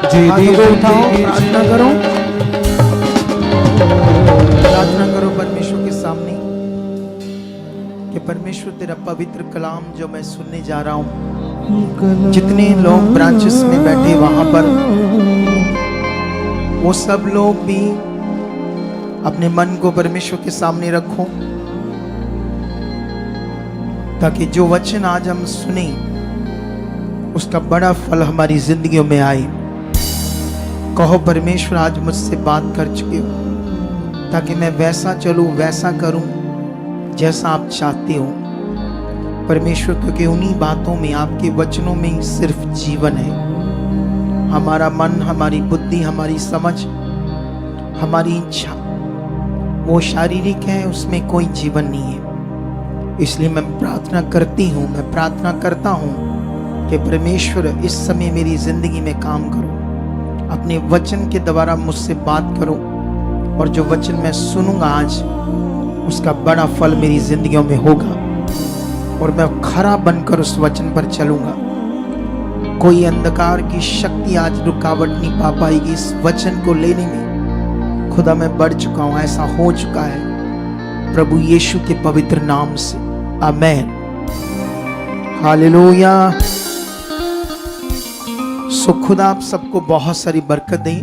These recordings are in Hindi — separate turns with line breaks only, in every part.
हाथों को उठाओ, प्रार्थना करो, प्रार्थना करो परमेश्वर के सामने कि परमेश्वर तेरा पवित्र कलाम जो मैं सुनने जा रहा हूं, जितने लोग ब्रांचेस में बैठे वहां पर वो सब लोग भी अपने मन को परमेश्वर के सामने रखो, ताकि जो वचन आज हम सुने उसका बड़ा फल हमारी जिंदगियों में आए। कहो परमेश्वर आज मुझसे बात कर चुके हो, ताकि मैं वैसा चलूं, वैसा करूं जैसा आप चाहते हो परमेश्वर, क्योंकि उन्हीं बातों में, आपके वचनों में ही सिर्फ जीवन है। हमारा मन, हमारी बुद्धि, हमारी समझ, हमारी इच्छा वो शारीरिक है, उसमें कोई जीवन नहीं है। इसलिए मैं प्रार्थना करती हूँ, मैं प्रार्थना करता हूँ कि परमेश्वर इस समय मेरी जिंदगी में काम करो, अपने वचन के द्वारा मुझसे बात करो, और जो वचन मैं सुनूंगा आज उसका बड़ा फल मेरी जिंदगियों में होगा, और मैं खरा बनकर उस वचन पर चलूंगा। कोई अंधकार की शक्ति आज रुकावट नहीं पा पाएगी इस वचन को लेने में। खुदा मैं बढ़ चुका हूं, ऐसा हो चुका है प्रभु यीशु के पवित्र नाम से, आमेन, हालेलुया। सो खुदा आप सबको बहुत सारी बरकत दे।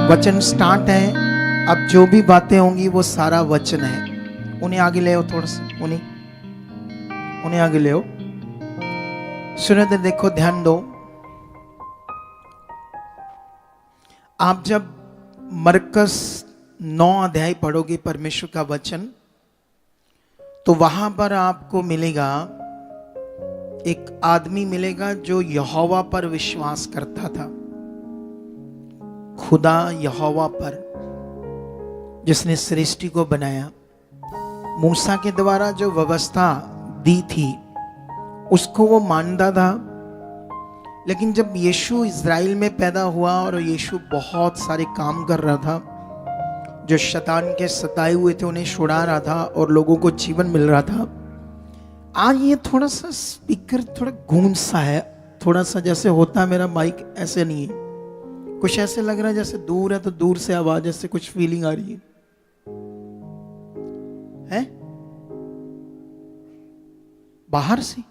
वचन स्टार्ट है, अब जो भी बातें होंगी वो सारा वचन है। उन्हें आगे ले आओ, थोड़ा सा उन्हें आगे ले आओ। सुनो तो देखो, ध्यान दो। आप जब मरकस 9 अध्याय पढ़ोगे परमेश्वर का वचन, तो वहां पर आपको मिलेगा, एक आदमी मिलेगा जो यहोवा पर विश्वास करता था। खुदा यहोवा पर, जिसने सृष्टि को बनाया, मूसा के द्वारा जो व्यवस्था दी थी उसको वो मानता था। लेकिन जब यीशु इज़राइल में पैदा हुआ और यीशु बहुत सारे काम कर रहा था, जो शैतान के सताए हुए थे उन्हें छुड़ा रहा था और लोगों को जीवन मिल रहा था। आज ये थोड़ा सा स्पीकर थोड़ा गूंज सा है, थोड़ा सा जैसे होता है मेरा माइक, ऐसे नहीं है, कुछ ऐसे लग रहा है जैसे दूर है, तो दूर से आवाज ऐसे कुछ फीलिंग आ रही है बाहर से।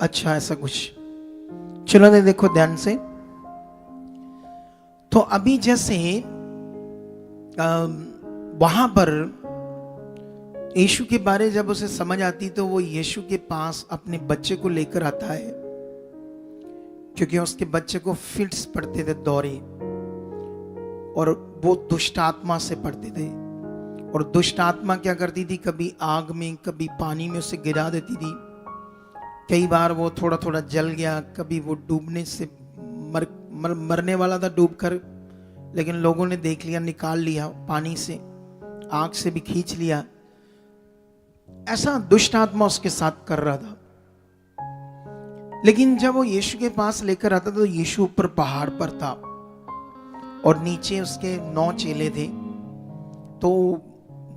अच्छा, ऐसा कुछ, चलो दे देखो ध्यान से। तो अभी जैसे वहां पर यीशु के बारे जब उसे समझ आती, तो वो यीशु के पास अपने बच्चे को लेकर आता है, क्योंकि उसके बच्चे को फिट्स पड़ते थे, दौरे, और वो दुष्ट आत्मा से पड़ते थे। और दुष्ट आत्मा क्या करती थी, कभी आग में, कभी पानी में उसे गिरा देती थी। कई बार वो थोड़ा थोड़ा जल गया, कभी वो डूबने से मरने वाला था डूबकर, लेकिन लोगों ने देख लिया, निकाल लिया पानी से, आग से भी खींच लिया। ऐसा दुष्ट आत्मा उसके साथ कर रहा था। लेकिन जब वो यीशु के पास लेकर आता, तो यीशु ऊपर पहाड़ पर था और नीचे उसके 9 चेले थे। तो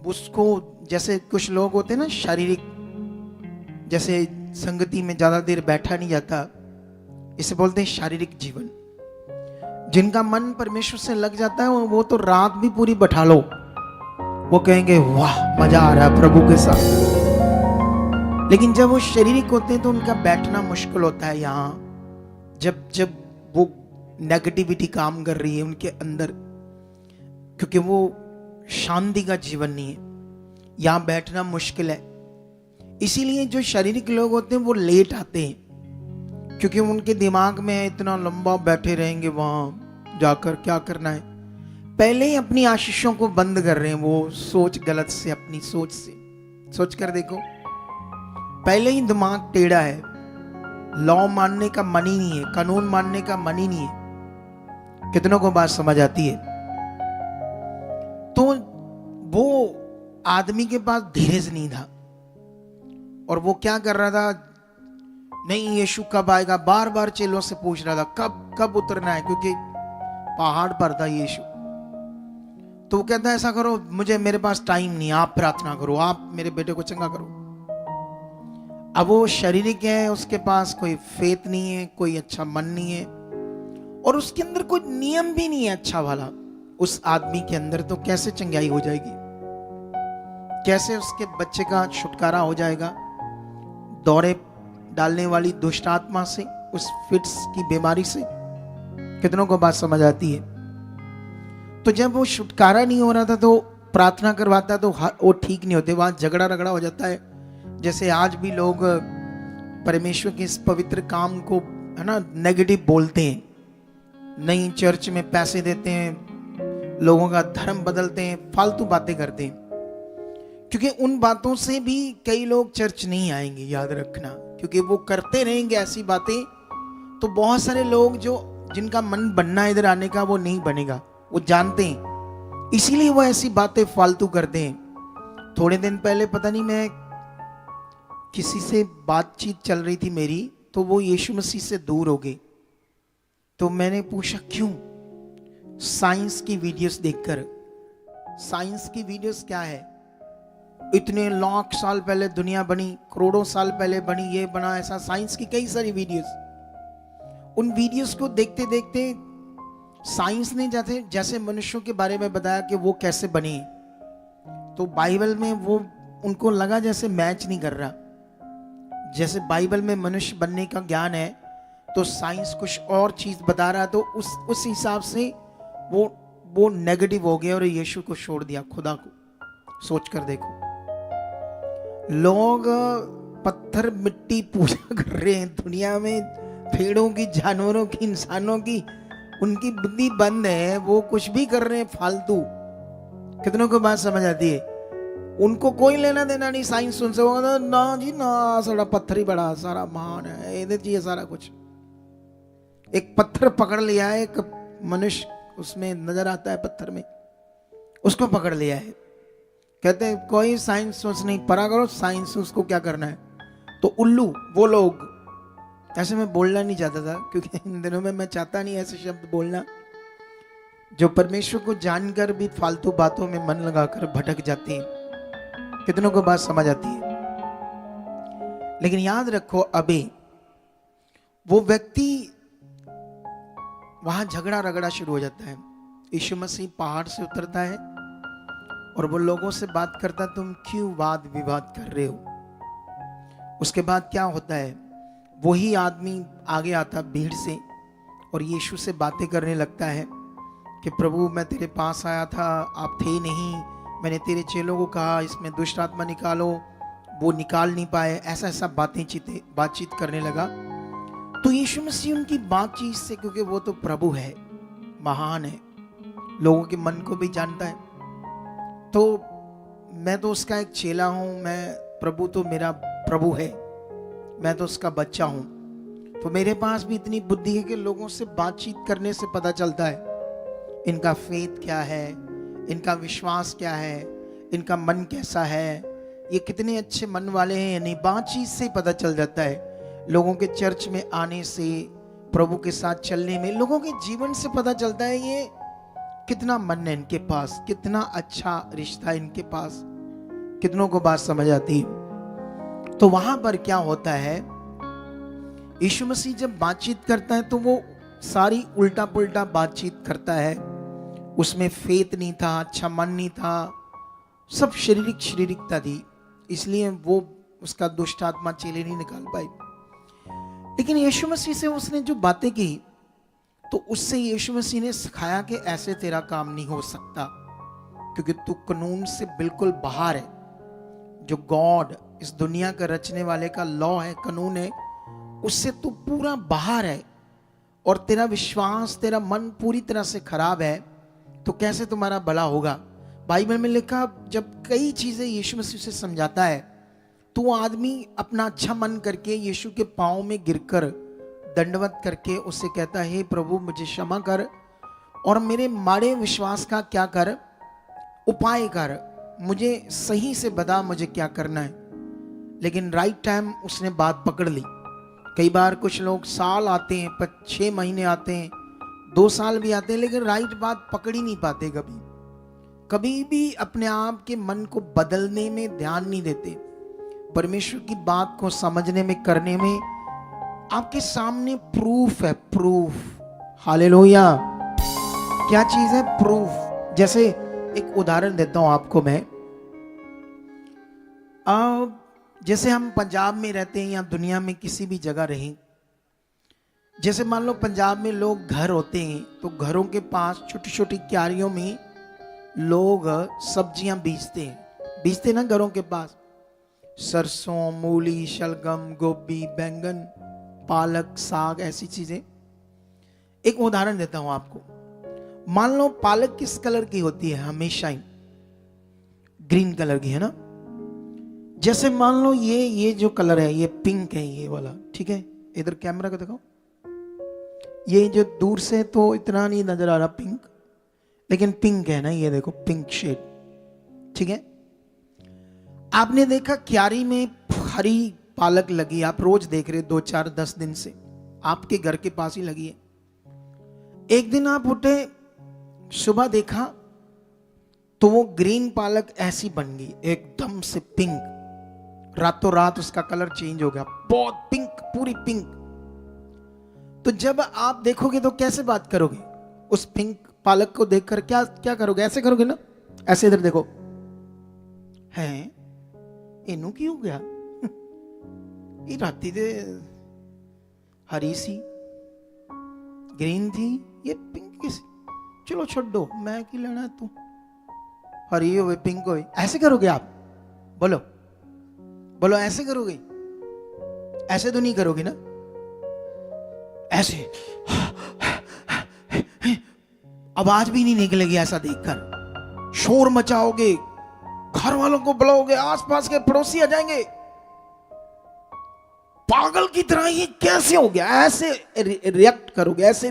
उसको, जैसे कुछ लोग होते हैं ना शारीरिक, जैसे संगति में ज्यादा देर बैठा नहीं जाता, इसे बोलते हैं शारीरिक जीवन। जिनका मन परमेश्वर से लग जाता है वो तो रात भी पूरी बैठा लो, वो कहेंगे वाह मजा आ रहा है प्रभु के साथ। लेकिन जब वो शारीरिक होते हैं तो उनका बैठना मुश्किल होता है यहाँ, जब वो नेगेटिविटी काम कर रही है उनके अंदर, क्योंकि वो शांति का जीवन नहीं है, यहाँ बैठना मुश्किल है। इसीलिए जो शारीरिक लोग होते हैं वो लेट आते हैं, क्योंकि उनके दिमाग में इतना लंबा बैठे रहेंगे, वहां जाकर क्या करना है, पहले ही अपनी आशीषों को बंद कर रहे हैं। वो सोच गलत से, अपनी सोच से सोच कर देखो, पहले ही दिमाग टेढ़ा है, लॉ मानने का मन ही नहीं है, कानून मानने का मन ही नहीं है। कितनों को बात समझ आती है? तो वो आदमी के पास धीरज नहीं था, और वो क्या कर रहा था, नहीं यीशु कब आएगा, बार बार चेलों से पूछ रहा था कब उतरना है, क्योंकि पहाड़ पर था यीशु। तो वो कहता है ऐसा करो, मेरे पास टाइम नहीं, आप प्रार्थना करो, आप मेरे बेटे को चंगा करो। अब वो शारीरिक है, उसके पास कोई फेथ नहीं है, कोई अच्छा मन नहीं है, और उसके अंदर कोई नियम भी नहीं है अच्छा वाला। उस आदमी के अंदर तो कैसे चंगाई हो जाएगी? कैसे उसके बच्चे का छुटकारा हो जाएगा दौरे डालने वाली दुष्ट आत्मा से, उस फिट्स की बीमारी से? कितनों को बात समझ आती है? तो जब वो छुटकारा नहीं हो रहा था तो प्रार्थना करवाता तो वो ठीक नहीं होते, वहां झगड़ा रगड़ा हो जाता है। जैसे आज भी लोग परमेश्वर के इस पवित्र काम को, है ना, नेगेटिव बोलते हैं, नई चर्च में पैसे देते हैं, लोगों का धर्म बदलते हैं, फालतू बातें करते हैं। क्योंकि उन बातों से भी कई लोग चर्च नहीं आएंगे, याद रखना। क्योंकि वो करते रहेंगे ऐसी बातें, तो बहुत सारे लोग जो जिनका मन बनना है इधर आने का, वो नहीं बनेगा, वो जानते हैं, इसीलिए वो ऐसी बातें फालतू करते हैं। थोड़े दिन पहले पता नहीं, मैं किसी से बातचीत चल रही थी मेरी, तो वो यीशु मसीह से दूर हो गए। तो मैंने पूछा क्यों? साइंस की वीडियोस देखकर। साइंस की वीडियोस क्या है? इतने लाख साल पहले दुनिया बनी, करोड़ों साल पहले बनी, ये बना, ऐसा साइंस की कई सारी वीडियोस। उन वीडियोस को देखते देखते साइंस ने जैसे मनुष्यों के बारे में बताया कि वो कैसे बने, तो बाइबल में वो उनको लगा जैसे मैच नहीं कर रहा। जैसे बाइबल में मनुष्य बनने का ज्ञान है, तो साइंस कुछ और चीज बता रहा, तो उस हिसाब से वो नेगेटिव हो गया और यीशु को छोड़ दिया, खुदा को। सोच कर देखो, लोग पत्थर मिट्टी पूजा कर रहे हैं दुनिया में, पेड़ों की, जानवरों की, इंसानों की, उनकी बुद्धि बंद है, वो कुछ भी कर रहे हैं फालतू। कितनों को बात समझ आती है? उनको कोई लेना देना नहीं साइंस उनसे, वो ना जी ना, सारा पत्थर ही बड़ा सारा महान है, ये चाहिए सारा कुछ। एक पत्थर पकड़ लिया है, एक मनुष्य उसमें नजर आता है पत्थर में, उसको पकड़ लिया है, कहते हैं कोई साइंस सोच नहीं, पढ़ा करो साइंस, उसको क्या करना है। तो उल्लू वो लोग। ऐसे मैं बोलना नहीं चाहता था, क्योंकि इन दिनों में मैं चाहता नहीं ऐसे शब्द बोलना जो परमेश्वर को जानकर भी फालतू बातों में मन लगाकर भटक जाती है। कितनों को बात समझ आती है? लेकिन याद रखो, अबे वो व्यक्ति, वहां झगड़ा रगड़ा शुरू हो जाता है। यीशु मसीह पहाड़ से उतरता है और वो लोगों से बात करता, तुम क्यों वाद विवाद कर रहे हो? उसके बाद क्या होता है, वही आदमी आगे आता भीड़ से और यीशु से बातें करने लगता है कि प्रभु मैं तेरे पास आया था, आप थे नहीं, मैंने तेरे चेलों को कहा इसमें दुष्ट आत्मा निकालो, वो निकाल नहीं पाए, ऐसा ऐसा बातचीत करने लगा। तो यीशु मसीह उनकी बातचीत से, क्योंकि वो तो प्रभु है, महान है, लोगों के मन को भी जानता है, तो मैं तो उसका एक चेला हूं, मैं, प्रभु तो मेरा प्रभु है, मैं तो उसका बच्चा हूं, तो मेरे पास भी इतनी बुद्धि है कि लोगों से बातचीत करने से पता चलता है इनका फेथ क्या है, इनका विश्वास क्या है, इनका मन कैसा है, ये कितने अच्छे मन वाले हैं या नहीं, बातचीत से पता चल जाता है। लोगों के चर्च में आने से, प्रभु के साथ चलने में, लोगों के जीवन से पता चलता है ये कितना मन है इनके पास, कितना अच्छा रिश्ता है इनके पास। कितनों को बात समझ आती है? तो वहां पर क्या होता है, यीशु मसीह जब बातचीत करता है तो वो सारी उल्टा पुल्टा बातचीत करता है, उसमें फेथ नहीं था, अच्छा मन नहीं था, सब शारीरिकता थी, इसलिए वो उसका दुष्ट आत्मा चेले नहीं निकाल पाई। लेकिन यीशु मसीह से उसने जो बातें की, तो उससे यीशु मसीह ने सिखाया कि ऐसे तेरा काम नहीं हो सकता, क्योंकि तू कानून से बिल्कुल बाहर है। जो गॉड, इस दुनिया का रचने वाले का लॉ है, कानून है, उससे तू पूरा बाहर है, और तेरा विश्वास, तेरा मन पूरी तरह से खराब है, तो कैसे तुम्हारा भला होगा? बाइबल में लिखा, जब कई चीजें यीशु मसीह से समझाता है, तो वो आदमी अपना अच्छा मन करके यीशु के पांव में गिरकर दंडवत करके उससे कहता है, हे प्रभु मुझे क्षमा कर, और मेरे माड़े विश्वास का क्या कर, उपाय कर, मुझे सही से बता मुझे क्या करना है। लेकिन राइट टाइम उसने बात पकड़ ली। कई बार कुछ लोग साल आते हैं, 6 महीने आते हैं, 2 साल भी आते हैं, लेकिन राइट बात पकड़ ही नहीं पाते। कभी भी अपने आप के मन को बदलने में ध्यान नहीं देते। परमेश्वर की बात को समझने में, करने में आपके सामने प्रूफ है, प्रूफ। हालेलुया। क्या चीज है? प्रूफ। जैसे एक उदाहरण देता हूं आपको मैं। जैसे हम पंजाब में रहते हैं या दुनिया में किसी भी जगह रहें, जैसे मान लो पंजाब में लोग घर होते हैं तो घरों के पास छोटी छोटी क्यारियों में लोग सब्जियां बीजते ना घरों के पास, सरसों, मूली, शलगम, गोभी, बैंगन, पालक, साग, ऐसी चीजें। एक उदाहरण देता हूं आपको। मान लो पालक किस कलर की होती है? हमेशा ही ग्रीन कलर की, है ना। जैसे मान लो ये जो कलर है ये पिंक है, ये वाला, ठीक है। इधर कैमरा को दिखाओ। ये जो दूर से तो इतना नहीं नजर आ रहा पिंक, लेकिन पिंक है ना, ये देखो पिंक शेड, ठीक है। आपने देखा क्यारी में हरी पालक लगी, आप रोज देख रहे 2, 4, 10 दिन से आपके घर के पास ही लगी है। एक दिन आप उठे, सुबह देखा तो वो ग्रीन पालक ऐसी बन गई एकदम से पिंक, रातों रात उसका कलर चेंज हो गया, बहुत पिंक, पूरी पिंक। तो जब आप देखोगे तो कैसे बात करोगे? उस पिंक पालक को देखकर क्या करोगे? ऐसे करोगे ना, ऐसे इधर देखो, है इनू की हो गया ये राती दे हरी सी ग्रीन थी, ये पिंक की सी, चलो छोड़ो, मैं की लेना तू, हरी हो पिंक हो। ऐसे करोगे आप? बोलो बोलो, ऐसे करोगे? ऐसे तो नहीं करोगे ना, ऐसे आवाज भी नहीं निकलेगी ऐसा देखकर, शोर मचाओगे, घर वालों को बुलाओगे, आसपास के पड़ोसी आ जाएंगे, पागल की तरह ये कैसे हो गया, ऐसे रिएक्ट करोगे, ऐसे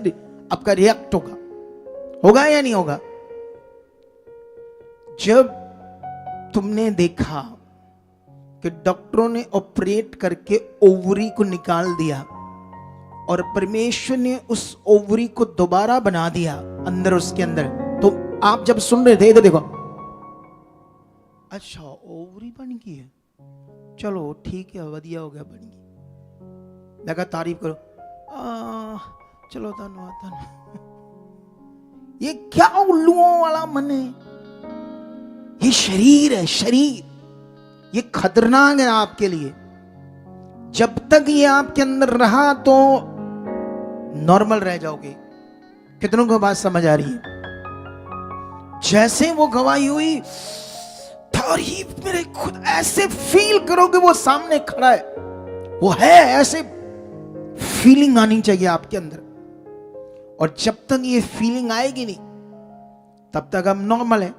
आपका रिएक्ट होगा या नहीं होगा? जब तुमने देखा कि डॉक्टरों ने ऑपरेट करके ओवरी को निकाल दिया और परमेश्वर ने उस ओवरी को दोबारा बना दिया अंदर, उसके अंदर, तो आप जब सुन रहे थे, इधर देखो, अच्छा ओवरी बन गई है, चलो ठीक है, वधिया हो गया, बन गई, लगा तारीफ करो, चलो धन्यवाद। ये क्या उल्लुओं वाला मन है? ये शरीर है, शरीर, ये खतरनाक है आपके लिए। जब तक ये आपके अंदर रहा तो नॉर्मल रह जाओगे। कितनों को बात समझ आ रही है? जैसे वो गवाही हुई, तारीफ, मेरे खुद ऐसे फील करोगे वो सामने खड़ा है, वो है, ऐसे फीलिंग आनी चाहिए आपके अंदर। और जब तक ये फीलिंग आएगी नहीं तब तक हम नॉर्मल है।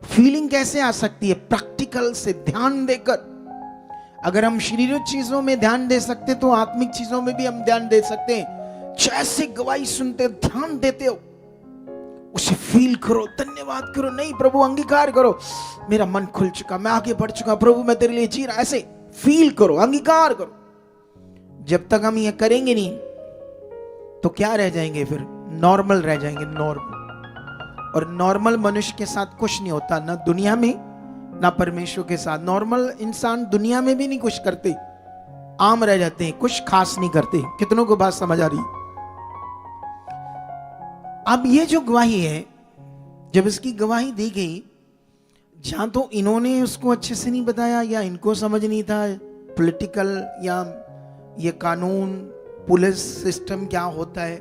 फीलिंग कैसे आ सकती है? प्रैक्टिकल से, ध्यान देकर। अगर हम शरीरिक चीजों में ध्यान दे सकते तो आत्मिक चीजों में भी हम ध्यान दे सकते हैं। जैसे गवाही सुनते ध्यान देते हो, उसे फील करो, धन्यवाद करो, नहीं प्रभु अंगीकार करो, मेरा मन खुल चुका, मैं आगे बढ़ चुका, प्रभु मैं तेरे लिए जी रहा, ऐसे फील करो, अंगीकार करो। जब तक हम ये करेंगे नहीं तो क्या रह जाएंगे? फिर नॉर्मल रह जाएंगे, नॉर्मल। और नॉर्मल मनुष्य के साथ कुछ नहीं होता, ना दुनिया में ना परमेश्वर के साथ। नॉर्मल इंसान दुनिया में भी नहीं कुछ करते, आम रह जाते हैं, कुछ खास नहीं करते। कितनों को बात समझ आ रही? अब ये जो गवाही है, जब इसकी गवाही दी गई, जहां तो इन्होंने उसको अच्छे से नहीं बताया या इनको समझ नहीं था पॉलिटिकल या ये कानून, पुलिस सिस्टम क्या होता है,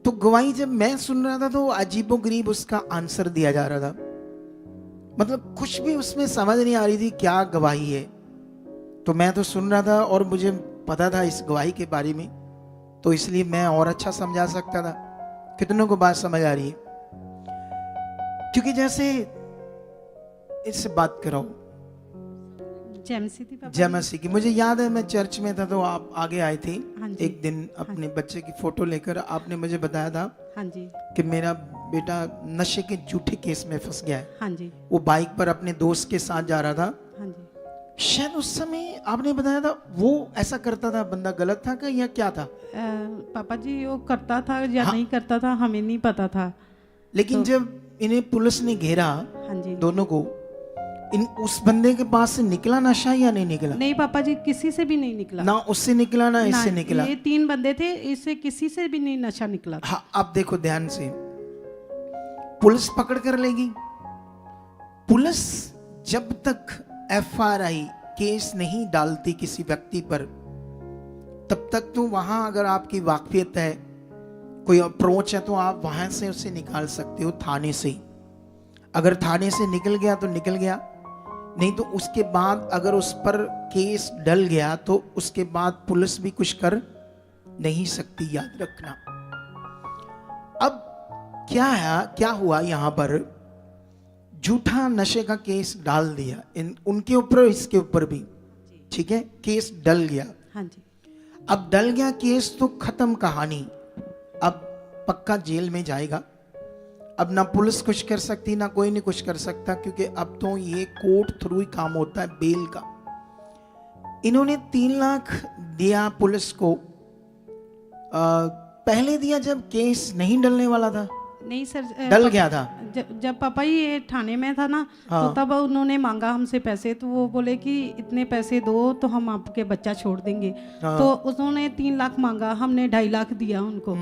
तो गवाही जब मैं सुन रहा था तो अजीबोगरीब उसका आंसर दिया जा रहा था। मतलब कुछ भी उसमें समझ नहीं आ रही थी क्या गवाही है। तो मैं तो सुन रहा था और मुझे पता था इस गवाही के बारे में, तो इसलिए मैं और अच्छा समझा सकता था। कितनों को बात समझ आ रही है? क्योंकि जैसे इससे बात कराओ जयमसी की, मुझे याद है मैं चर्च में था तो आप आगे आए थे एक दिन अपने बच्चे की फोटो लेकर। आपने मुझे बताया था कि मेरा बेटा नशे के झूठे केस में फंस गया है। वो बाइक पर अपने दोस्त के साथ जा रहा था। शायद उस समय आपने बताया था वो ऐसा करता था। बंदा गलत था या क्या था?
पापा जी वो करता था या नहीं करता था हमें नहीं पता था।
लेकिन तो, जब इन्हें पुलिस ने घेरा दोनों को, इन उस बंदे के पास से निकला नशा या नहीं निकला?
नहीं पापा जी, किसी से भी नहीं निकला।
ना उससे निकला ना इससे
ना,
निकला।
ये 3 बंदे थे, इससे किसी से भी नहीं नशा निकला था।
हाँ, अब देखो ध्यान से, पुलिस पकड़ कर लेगी। पुलिस जब तक FRI केस नहीं डालती किसी व्यक्ति पर, तब तक तो वहां अगर आपकी वाकफियत है, कोई अप्रोच है, तो आप वहां से उसे निकाल सकते हो, थाने से। अगर थाने से निकल गया तो निकल गया, नहीं तो उसके बाद अगर उस पर केस डल गया तो उसके बाद पुलिस भी कुछ कर नहीं सकती, याद रखना। अब क्या हुआ यहां पर, झूठा नशे का केस डाल दिया उनके ऊपर, इसके ऊपर भी, ठीक है, केस डल गया।
हाँ जी।
अब डल गया केस तो खत्म कहानी, अब पक्का जेल में जाएगा। अब ना पुलिस कुछ कर सकती, ना कोई नहीं कुछ कर सकता, क्योंकि अब तो ये कोर्ट थ्रू ही काम होता है, बेल का। इन्होंने 3 लाख दिया पुलिस को, पहले दिया जब केस नहीं डलने वाला था,
नहीं सर,
डल गया था।
जब पापा ये थाने में था ना,
हाँ।
तो तब उन्होंने मांगा हमसे पैसे, तो वो बोले कि इतने पैसे दो तो हम आपके बच्चा छोड़ देंगे।
हाँ।
तो उन्होंने 3 लाख मांगा, हमने 2.5 लाख दिया उनको।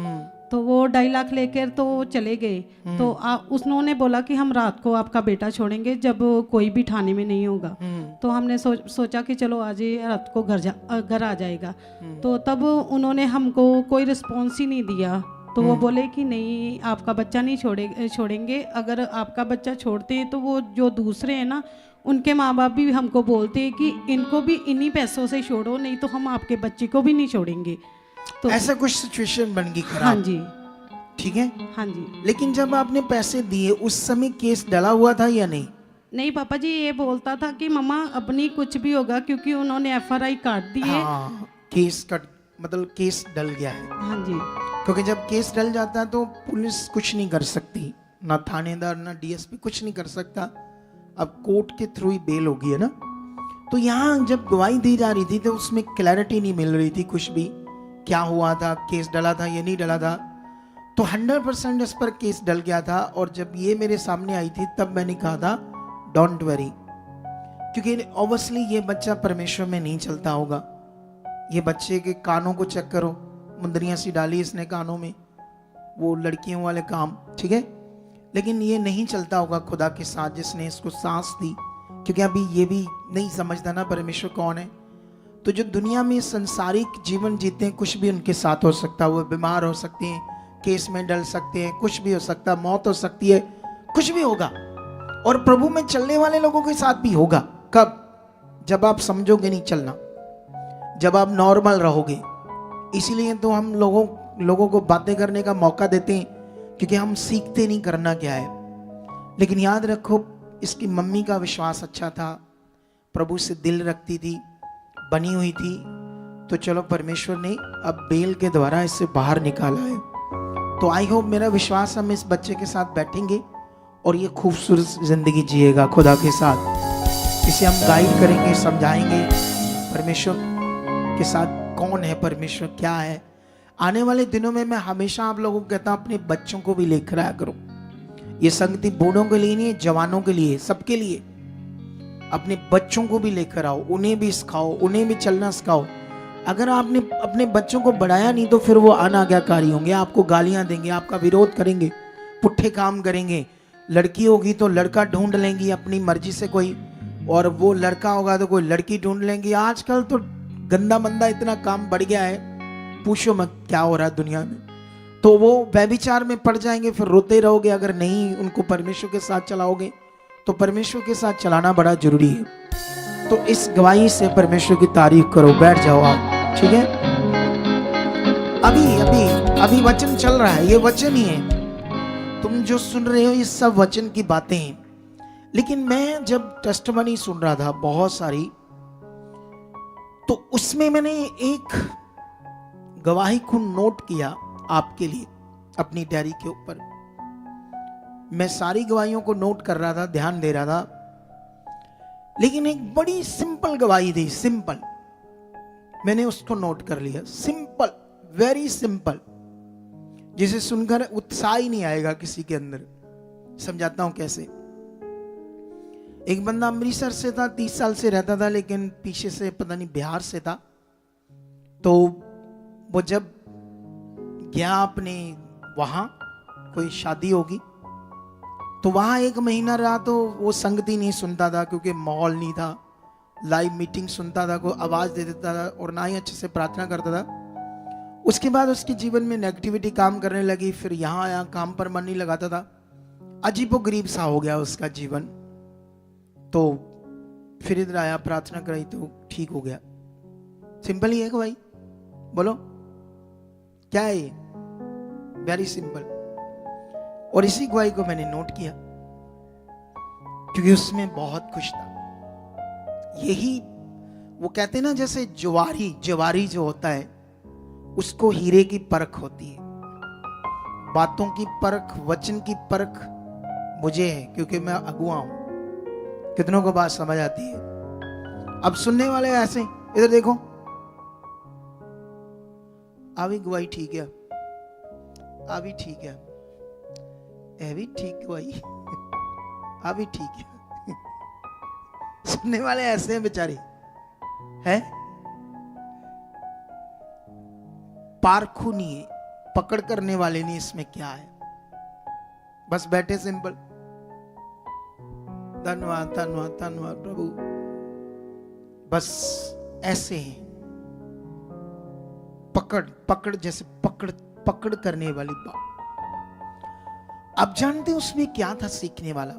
तो वो 2.5 लाख लेकर तो चले गए। तो उन्होंने बोला कि हम रात को आपका बेटा छोड़ेंगे जब कोई भी थाने में नहीं होगा। तो हमने सोचा कि चलो आज ही रात को घर आ जाएगा। तो तब उन्होंने हमको कोई रिस्पॉन्स ही नहीं दिया। तो वो बोले कि नहीं, आपका बच्चा नहीं छोड़ेंगे। अगर आपका बच्चा छोड़ते हैं तो वो जो दूसरे हैं ना, उनके माँ बाप भी हमको बोलते हैं कि इनको भी इन्हीं पैसों से छोड़ो, नहीं तो हम आपके बच्चे को भी नहीं छोड़ेंगे। तो
ऐसा कुछ सिचुएशन बन गई खराब।
हाँ जी,
ठीक है।
हाँ जी।
लेकिन जब आपने पैसे दिए उस समय केस डला हुआ था या नहीं?
नहीं पापा जी, ये बोलता था कि मम्मा अपनी कुछ भी होगा, क्योंकि उन्होंने FRI काट दी है।
हाँ, केस कट मतलब केस डल गया है।
हाँ जी।
क्योंकि जब केस डल जाता है तो पुलिस कुछ नहीं कर सकती, ना थानेदार ना DSP कुछ नहीं कर सकता। अब कोर्ट के थ्रू ही बेल होगी, है ना। तो यहाँ जब गवाही दी जा रही थी तो उसमें क्लैरिटी नहीं मिल रही थी कुछ भी, क्या हुआ था, केस डला था या नहीं डला था। तो 100% इस पर केस डल गया था। और जब ये मेरे सामने आई थी तब मैंने कहा था डोंट वरी, क्योंकि ऑब्वियसली ये बच्चा परमेश्वर में नहीं चलता होगा। ये बच्चे के कानों को चेक करो, मुंदरियां सी डाली इसने कानों में, वो लड़कियों वाले काम, ठीक है। लेकिन ये नहीं चलता होगा खुदा के साथ जिसने इसको सांस दी, क्योंकि अभी ये भी नहीं समझता ना परमेश्वर कौन है। तो जो दुनिया में संसारिक जीवन जीते हैं, कुछ भी उनके साथ हो सकता है। वो बीमार हो सकते हैं, केस में डल सकते हैं, कुछ भी हो सकता है, मौत हो सकती है, कुछ भी होगा। और प्रभु में चलने वाले लोगों के साथ भी होगा। कब? जब आप समझोगे नहीं चलना, जब आप नॉर्मल रहोगे। इसीलिए तो हम लोगों को बातें करने का मौका देते हैं, क्योंकि हम सीखते नहीं करना क्या है। लेकिन याद रखो, इसकी मम्मी का विश्वास अच्छा था, प्रभु से दिल रखती थी, बनी हुई थी। तो चलो परमेश्वर ने अब बेल के द्वारा इससे बाहर निकाला है। तो आई होप, मेरा विश्वास, हम इस बच्चे के साथ बैठेंगे और ये खूबसूरत जिंदगी जिएगा खुदा के साथ। इसे हम गाइड करेंगे, समझाएंगे परमेश्वर के साथ कौन है परमेश्वर, क्या है। आने वाले दिनों में मैं हमेशा आप लोगों को कहता हूं, अपने बच्चों को भी लेकर आया करो। ये संगति बूढ़ों के लिए नहीं, जवानों के लिए, सबके लिए। अपने बच्चों को भी लेकर आओ, उन्हें भी सिखाओ, उन्हें भी चलना सिखाओ। अगर आपने अपने बच्चों को बढ़ाया नहीं तो फिर वो अनाज्ञाकारी होंगे, आपको गालियां देंगे, आपका विरोध करेंगे, पुट्ठे काम करेंगे। लड़की होगी तो लड़का ढूंढ लेंगी अपनी मर्जी से कोई, और वो लड़का होगा तो कोई लड़की ढूंढ लेंगी। आजकल तो गंदा मंदा इतना काम बढ़ गया है, पूछो मत क्या हो रहा है दुनिया में। तो वो व्यभिचार में पड़ जाएंगे, फिर रोते रहोगे अगर नहीं उनको परमेश्वर के साथ चलाओगे। तो परमेश्वर के साथ चलाना बड़ा जरूरी है। तो इस गवाही से परमेश्वर की तारीफ करो। बैठ जाओ आप, ठीक है। अभी वचन चल रहा है, ये वचन ही है। तुम जो सुन रहे हो ये सब वचन की बातें हैं। लेकिन मैं जब टेस्टमनी सुन रहा था बहुत सारी, तो उसमें मैंने एक गवाही को नोट किया आपके लिए अपनी डायरी के ऊपर। मैं सारी गवाहियों को नोट कर रहा था, ध्यान दे रहा था, लेकिन एक बड़ी सिंपल गवाही थी, सिंपल। मैंने उसको नोट कर लिया, सिंपल, वेरी सिंपल, जिसे सुनकर उत्साह ही नहीं आएगा किसी के अंदर। समझाता हूं कैसे। एक बंदा अमृतसर से था, 30 साल से रहता था, लेकिन पीछे से पता नहीं बिहार से था। तो वो जब गया अपने वहां, कोई शादी होगी, तो वहां 1 महीना रहा, तो वो संगति नहीं सुनता था क्योंकि माहौल नहीं था। लाइव मीटिंग सुनता था, कोई आवाज दे देता था और ना ही अच्छे से प्रार्थना करता था। उसके बाद उसके जीवन में नेगेटिविटी काम करने लगी। फिर यहाँ आया, काम पर मन नहीं लगाता था, अजीबोगरीब सा हो गया उसका जीवन। तो फिर इधर आया, प्रार्थना कराई तो ठीक हो गया। सिंपल ही है भाई, बोलो क्या है ये? Very simple. और इसी गवाही को मैंने नोट किया क्योंकि उसमें बहुत खुश था। यही वो कहते हैं ना, जैसे जवारी जो होता है उसको हीरे की परख होती है। बातों की परख, वचन की परख मुझे है क्योंकि मैं अगुआ हूं। कितनों को बात समझ आती है? अब सुनने वाले ऐसे, इधर देखो, अभी गवाही ठीक है, अभी ठीक है, अभी ठीक गवाही, अभी ठीक है। सुनने वाले ऐसे हैं बेचारे, हैं पारखू नहीं है, पकड़ करने वाले नहीं इसमें क्या है, बस बैठे सिंपल। धन्यवाद धन्यवाद धन्यवाद प्रभु, बस ऐसे हैं। पकड़ जैसे पकड़ करने वाली बात। अब जानते उसमें क्या था सीखने वाला?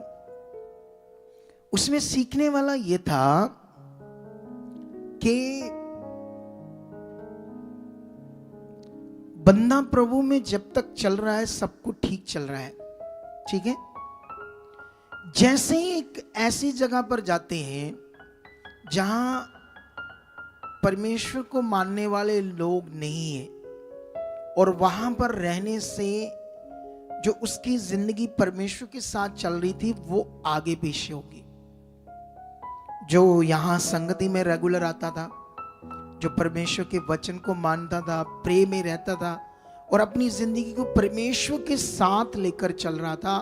उसमें सीखने वाला यह था कि बंदा प्रभु में जब तक चल रहा है सब कुछ ठीक चल रहा है, ठीक है। जैसे ही एक ऐसी जगह पर जाते हैं जहां परमेश्वर को मानने वाले लोग नहीं है और वहां पर रहने से जो उसकी जिंदगी परमेश्वर के साथ चल रही थी वो आगे पीछे होगी। जो यहां संगति में रेगुलर आता था, जो परमेश्वर के वचन को मानता था, प्रेम में रहता था और अपनी जिंदगी को परमेश्वर के साथ लेकर चल रहा था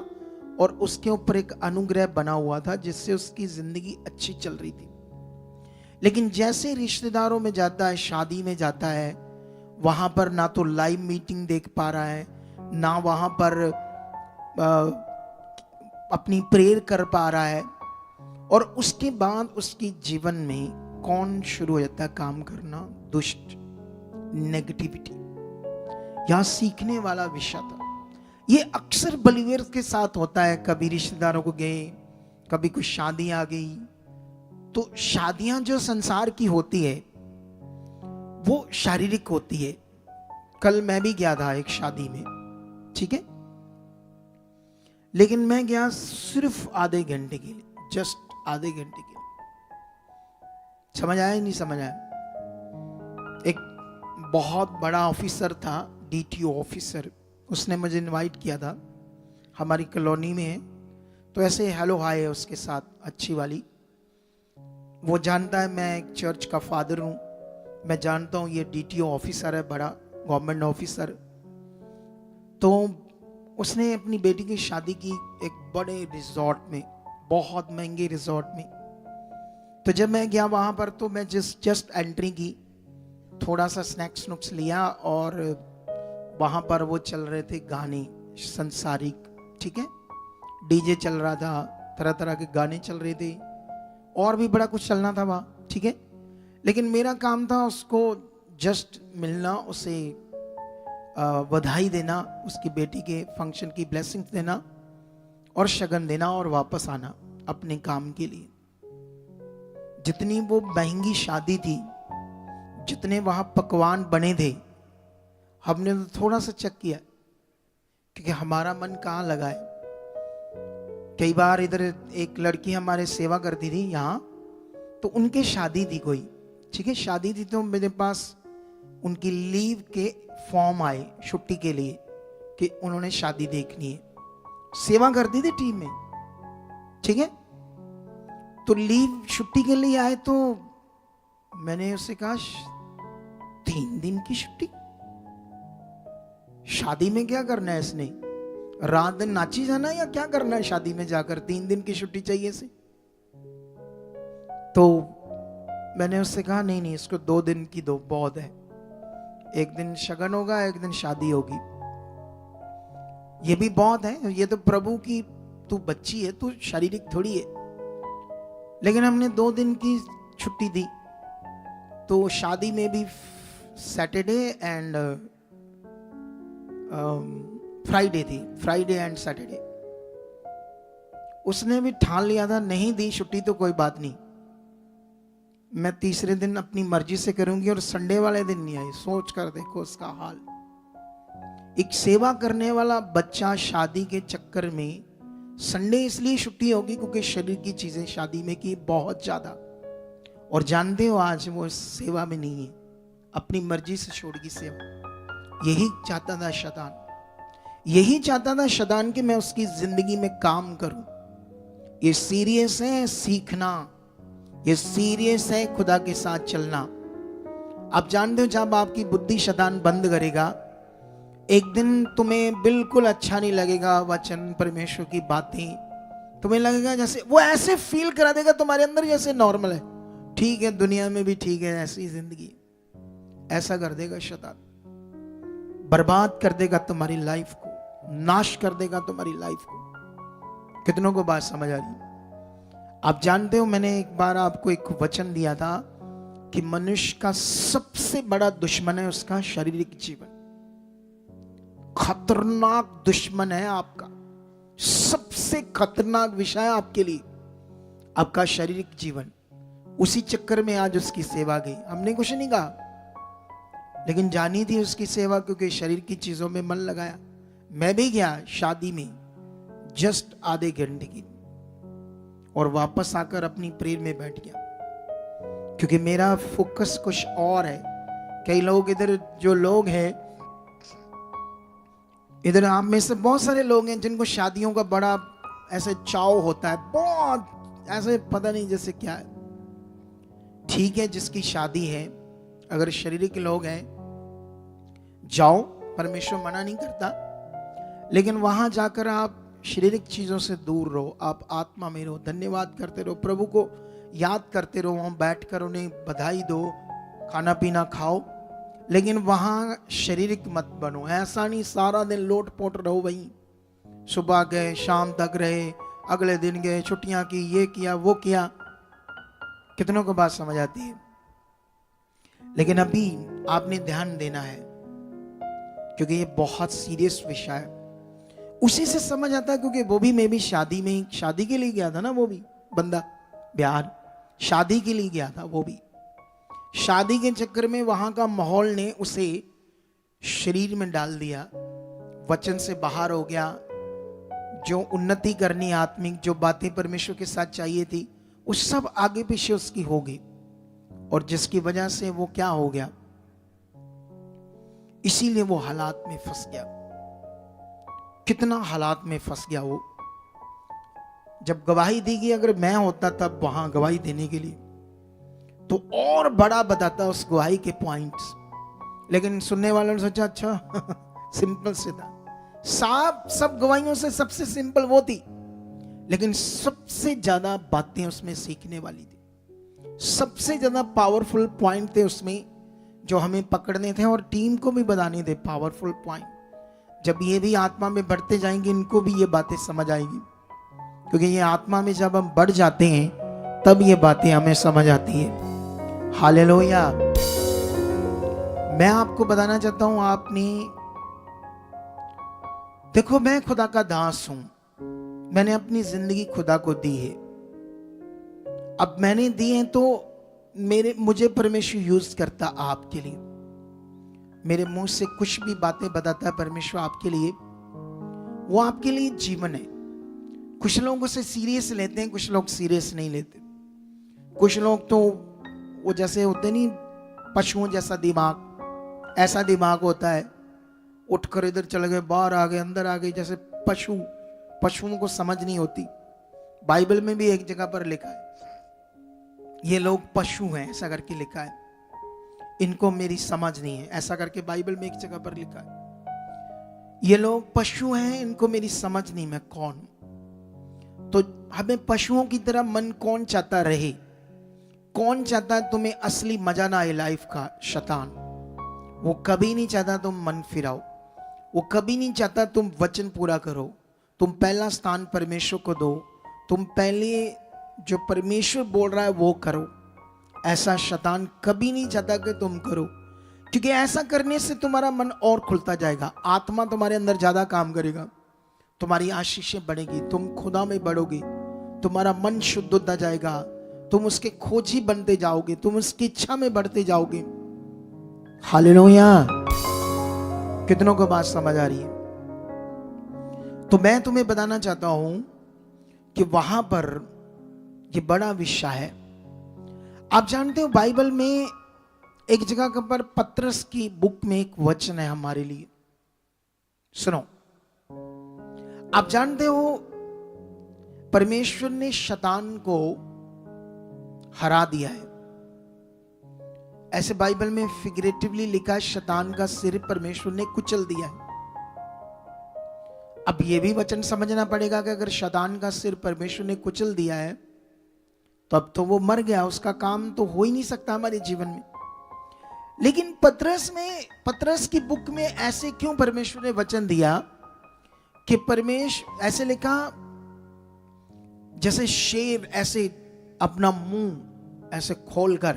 और उसके ऊपर एक अनुग्रह बना हुआ था जिससे उसकी जिंदगी अच्छी चल रही थी। लेकिन जैसे रिश्तेदारों में जाता है, शादी में जाता है, वहां पर ना तो लाइव मीटिंग देख पा रहा है, ना वहां पर अपनी प्रेयर कर पा रहा है, और उसके बाद उसके जीवन में कौन शुरू हो जाता है काम करना? दुष्ट, नेगेटिविटी। यह सीखने वाला विषय था। ये अक्सर बलिवर्स के साथ होता है। कभी रिश्तेदारों को गए, कभी कुछ शादी आ गई, तो शादियां जो संसार की होती है वो शारीरिक होती है। कल मैं भी गया था एक शादी में, ठीक है, लेकिन मैं गया सिर्फ आधे घंटे के लिए, जस्ट आधे घंटे के लिए। समझ आया नहीं समझ आया? एक बहुत बड़ा ऑफिसर था, डीटीओ ऑफिसर, उसने मुझे इनवाइट किया था। हमारी कॉलोनी में है तो ऐसे हेलो हाय है उसके साथ अच्छी वाली। वो जानता है मैं एक चर्च का फादर हूँ, मैं जानता हूँ ये डीटीओ ऑफिसर है, बड़ा गवर्नमेंट ऑफिसर। तो उसने अपनी बेटी की शादी की एक बड़े रिजॉर्ट में, बहुत महंगे रिजॉर्ट में। तो जब मैं गया वहां पर तो मैं जस्ट एंट्री की, थोड़ा सा स्नैक्स लिया और वहां पर वो चल रहे थे गाने संसारिक, ठीक है, डीजे चल रहा था, तरह तरह के गाने चल रहे थे और भी बड़ा कुछ चलना था वहां, ठीक है। लेकिन मेरा काम था उसको जस्ट मिलना, उसे बधाई देना, उसकी बेटी के फंक्शन की ब्लेसिंग्स देना और शगन देना और वापस आना अपने काम के लिए। जितनी वो महंगी शादी थी, जितने वहां पकवान बने थे, हमने तो थोड़ा सा चेक किया क्योंकि हमारा मन कहाँ लगा है। कई बार इधर एक लड़की हमारे सेवा करती थी यहाँ, तो उनके शादी थी कोई, ठीक है, शादी थी, तो मेरे पास उनकी लीव के फॉर्म आए छुट्टी के लिए कि उन्होंने शादी देखनी है। सेवा करती थी टीम में, ठीक है, तो लीव छुट्टी के लिए आए। तो मैंने उससे कहा 3 दिन की छुट्टी, शादी में क्या करना है इसने? रात दिन नाची जाना या क्या करना है शादी में जाकर? 3 दिन की छुट्टी चाहिए से? तो मैंने उससे कहा नहीं नहीं, इसको 2 दिन की दो, बहुत है। एक दिन शगन होगा, एक दिन शादी होगी, ये भी बहुत है। ये तो प्रभु की, तू बच्ची है, तू शारीरिक थोड़ी है। लेकिन हमने 2 दिन की छुट्टी दी। तो शादी में भी सैटरडे एंड फ्राइडे थी, फ्राइडे एंड सैटरडे। उसने भी ठान लिया था, नहीं दी छुट्टी तो कोई बात नहीं, मैं तीसरे दिन अपनी मर्जी से करूंगी, और संडे वाले दिन नहीं आई। सोच कर देखो उसका हाल। एक सेवा करने वाला बच्चा शादी के चक्कर में, संडे इसलिए छुट्टी होगी क्योंकि शरीर की चीजें शादी में की बहुत ज्यादा, और जानते हो आज वो सेवा में नहीं है, अपनी मर्जी से छोड़ की सेवा। यही चाहता था शैतान, यही चाहता था शैतान कि मैं उसकी जिंदगी में काम करूं। ये सीरियस है सीखना, ये सीरियस है खुदा के साथ चलना। आप जानते हो जब आपकी बुद्धि शैतान बंद करेगा, एक दिन तुम्हें बिल्कुल अच्छा नहीं लगेगा वचन परमेश्वर की बातें। तुम्हें लगेगा जैसे वो ऐसे फील करा देगा तुम्हारे अंदर जैसे नॉर्मल है, ठीक है, दुनिया में भी ठीक है, ऐसी जिंदगी। ऐसा कर देगा शैतान, बर्बाद कर देगा तुम्हारी लाइफ को, नाश कर देगा तुम्हारी लाइफ को। कितनों को बात समझ आ रही? आप जानते हो मैंने एक बार आपको एक वचन दिया था कि मनुष्य का सबसे बड़ा दुश्मन है उसका शारीरिक जीवन। खतरनाक दुश्मन है आपका, सबसे खतरनाक विषय है आपके लिए आपका शारीरिक जीवन। उसी चक्कर में आज उसकी सेवा गई। हमने कुछ नहीं कहा, लेकिन जानी थी उसकी सेवा, क्योंकि शरीर की चीजों में मन लगाया। मैं भी गया शादी में जस्ट आधे घंटे की, और वापस आकर अपनी प्रेयर में बैठ गया, क्योंकि मेरा फोकस कुछ और है। कई लोग इधर जो लोग हैं, इधर आप में से बहुत सारे लोग हैं जिनको शादियों का बड़ा ऐसे चाव होता है, बहुत ऐसे पता नहीं जैसे क्या है। ठीक है, जिसकी शादी है, अगर शारीरिक लोग हैं जाओ, परमेश्वर मना नहीं करता, लेकिन वहां जाकर आप शारीरिक चीजों से दूर रहो, आप आत्मा में रहो, धन्यवाद करते रहो, प्रभु को याद करते रहो, वहां बैठकर उन्हें बधाई दो, खाना पीना खाओ, लेकिन वहां शारीरिक मत बनो। ऐसा नहीं सारा दिन लोट पोट रहो वहीं, सुबह गए शाम तक रहे, अगले दिन गए, छुट्टियां की, ये किया वो किया। कितनों को बात समझ आती है? लेकिन अभी आपने ध्यान देना है, क्योंकि ये बहुत सीरियस विषय है। उसी से समझ आता है, क्योंकि वो भी, मैं भी शादी में, शादी के लिए गया था ना, वो भी बंदा बिहार शादी के लिए गया था। वो भी शादी के चक्कर में वहां का माहौल ने उसे शरीर में डाल दिया, वचन से बाहर हो गया। जो उन्नति करनी आत्मिक, जो बातें परमेश्वर के साथ चाहिए थी, वो सब आगे पीछे उसकी हो गई, और जिसकी वजह से वो क्या हो गया, इसीलिए वो हालात में फंस गया। कितना हालात में फंस गया वो। जब गवाही दी गई, अगर मैं होता तब वहां गवाही देने के लिए, तो और बड़ा बताता उस गवाही के पॉइंट्स, लेकिन सुनने वालों ने सोचा अच्छा सिंपल से था। सब गवाहियों से सबसे सिंपल वो थी, लेकिन सबसे ज्यादा बातें उसमें सीखने वाली थी। सबसे ज्यादा पावरफुल पॉइंट थे उसमें जो हमें पकड़ने थे, और टीम को भी बताने थे पावरफुल पॉइंट। जब ये भी आत्मा में बढ़ते जाएंगे, इनको भी ये बातें समझ आएगी, क्योंकि ये आत्मा में जब हम बढ़ जाते हैं तब ये बातें हमें समझ आती है। हालेलुया। मैं आपको बताना चाहता हूं, आपने देखो, मैं खुदा का दास हूं, मैंने अपनी जिंदगी खुदा को दी है। अब मैंने दी है तो मुझे परमेश्वर यूज करता आपके लिए। मेरे मुंह से कुछ भी बातें बताता है परमेश्वर आपके लिए, वो आपके लिए जीवन है। कुछ लोगों से सीरियस लेते हैं, कुछ लोग सीरियस नहीं लेते। कुछ लोग तो वो जैसे होते नहीं, पशुओं जैसा दिमाग, ऐसा दिमाग होता है, उठकर इधर चले गए, बाहर आ गए, अंदर आ गए, जैसे पशुओं को समझ नहीं होती। बाइबल में भी एक जगह पर लिखा है, ये लोग पशु हैं, ऐसा करके लिखा है, इनको मेरी समझ नहीं है, ऐसा करके बाइबल में एक जगह पर लिखा है। ये लोग पशु हैं, इनको मेरी समझ नहीं, मैं कौन हूं। तो हमें पशुओं की तरह मन कौन चाहता रहे? कौन चाहता है तुम्हें असली मजा ना आए लाइफ का? शैतान। वो कभी नहीं चाहता तुम मन फिराओ, वो कभी नहीं चाहता तुम वचन पूरा करो। तुम पहला स्थान परमेश्वर को दो, तुम पहले जो परमेश्वर बोल रहा है वो करो। ऐसा शैतान कभी नहीं चाहता कि तुम करो, क्योंकि ऐसा करने से तुम्हारा मन और खुलता जाएगा, आत्मा तुम्हारे अंदर ज्यादा काम करेगा, तुम्हारी आशीषें बढ़ेगी, तुम खुदा में बढ़ोगे, तुम्हारा मन शुद्ध होता जाएगा, तुम उसके खोजी बनते जाओगे, तुम उसकी इच्छा में बढ़ते जाओगे। हालेलुया। कितनों को बात समझ आ रही है? तो मैं तुम्हें बताना चाहता हूं कि वहां पर ये बड़ा विषय है। आप जानते हो बाइबल में एक जगह पर पत्रस की बुक में एक वचन है हमारे लिए, सुनो। आप जानते हो परमेश्वर ने शैतान को हरा दिया है। ऐसे बाइबल में फिगरेटिवली लिखा है, शैतान का सिर परमेश्वर ने कुचल दिया है। अब यह भी वचन समझना पड़ेगा कि अगर शैतान का सिर परमेश्वर ने कुचल दिया है तो अब तो वो मर गया, उसका काम तो हो ही नहीं सकता हमारे जीवन में। लेकिन पतरस की बुक में ऐसे क्यों परमेश्वर ने वचन दिया कि परमेश्वर ऐसे लिखा, जैसे शेर ऐसे अपना मुंह ऐसे खोलकर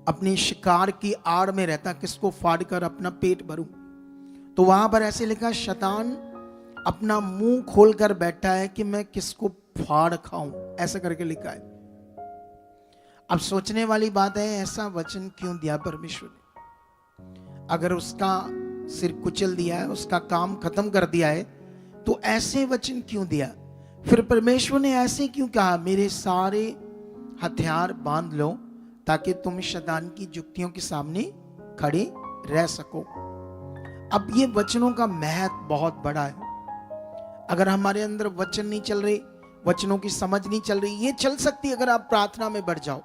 अपने शिकार की आड़ में रहता, किसको फाड़कर अपना पेट भरूं, तो वहां पर ऐसे लिखा, शैतान अपना मुंह खोलकर बैठा है कि मैं किसको फाड़ खाऊं, ऐसा करके लिखा है। अब सोचने वाली बात है, ऐसा वचन क्यों दिया परमेश्वर ने? अगर उसका सिर कुचल दिया है, उसका काम खत्म कर दिया है, तो ऐसे वचन क्यों दिया? फिर परमेश्वर ने ऐसे क्यों कहा, मेरे सारे हथियार बांध लो ताकि तुम शैतान की युक्तियों के सामने खड़े रह सको। अब ये वचनों का महत्व बहुत बड़ा है। अगर हमारे अंदर वचन नहीं चल रहे, वचनों की समझ नहीं चल रही, ये चल सकती अगर आप प्रार्थना में बढ़ जाओ,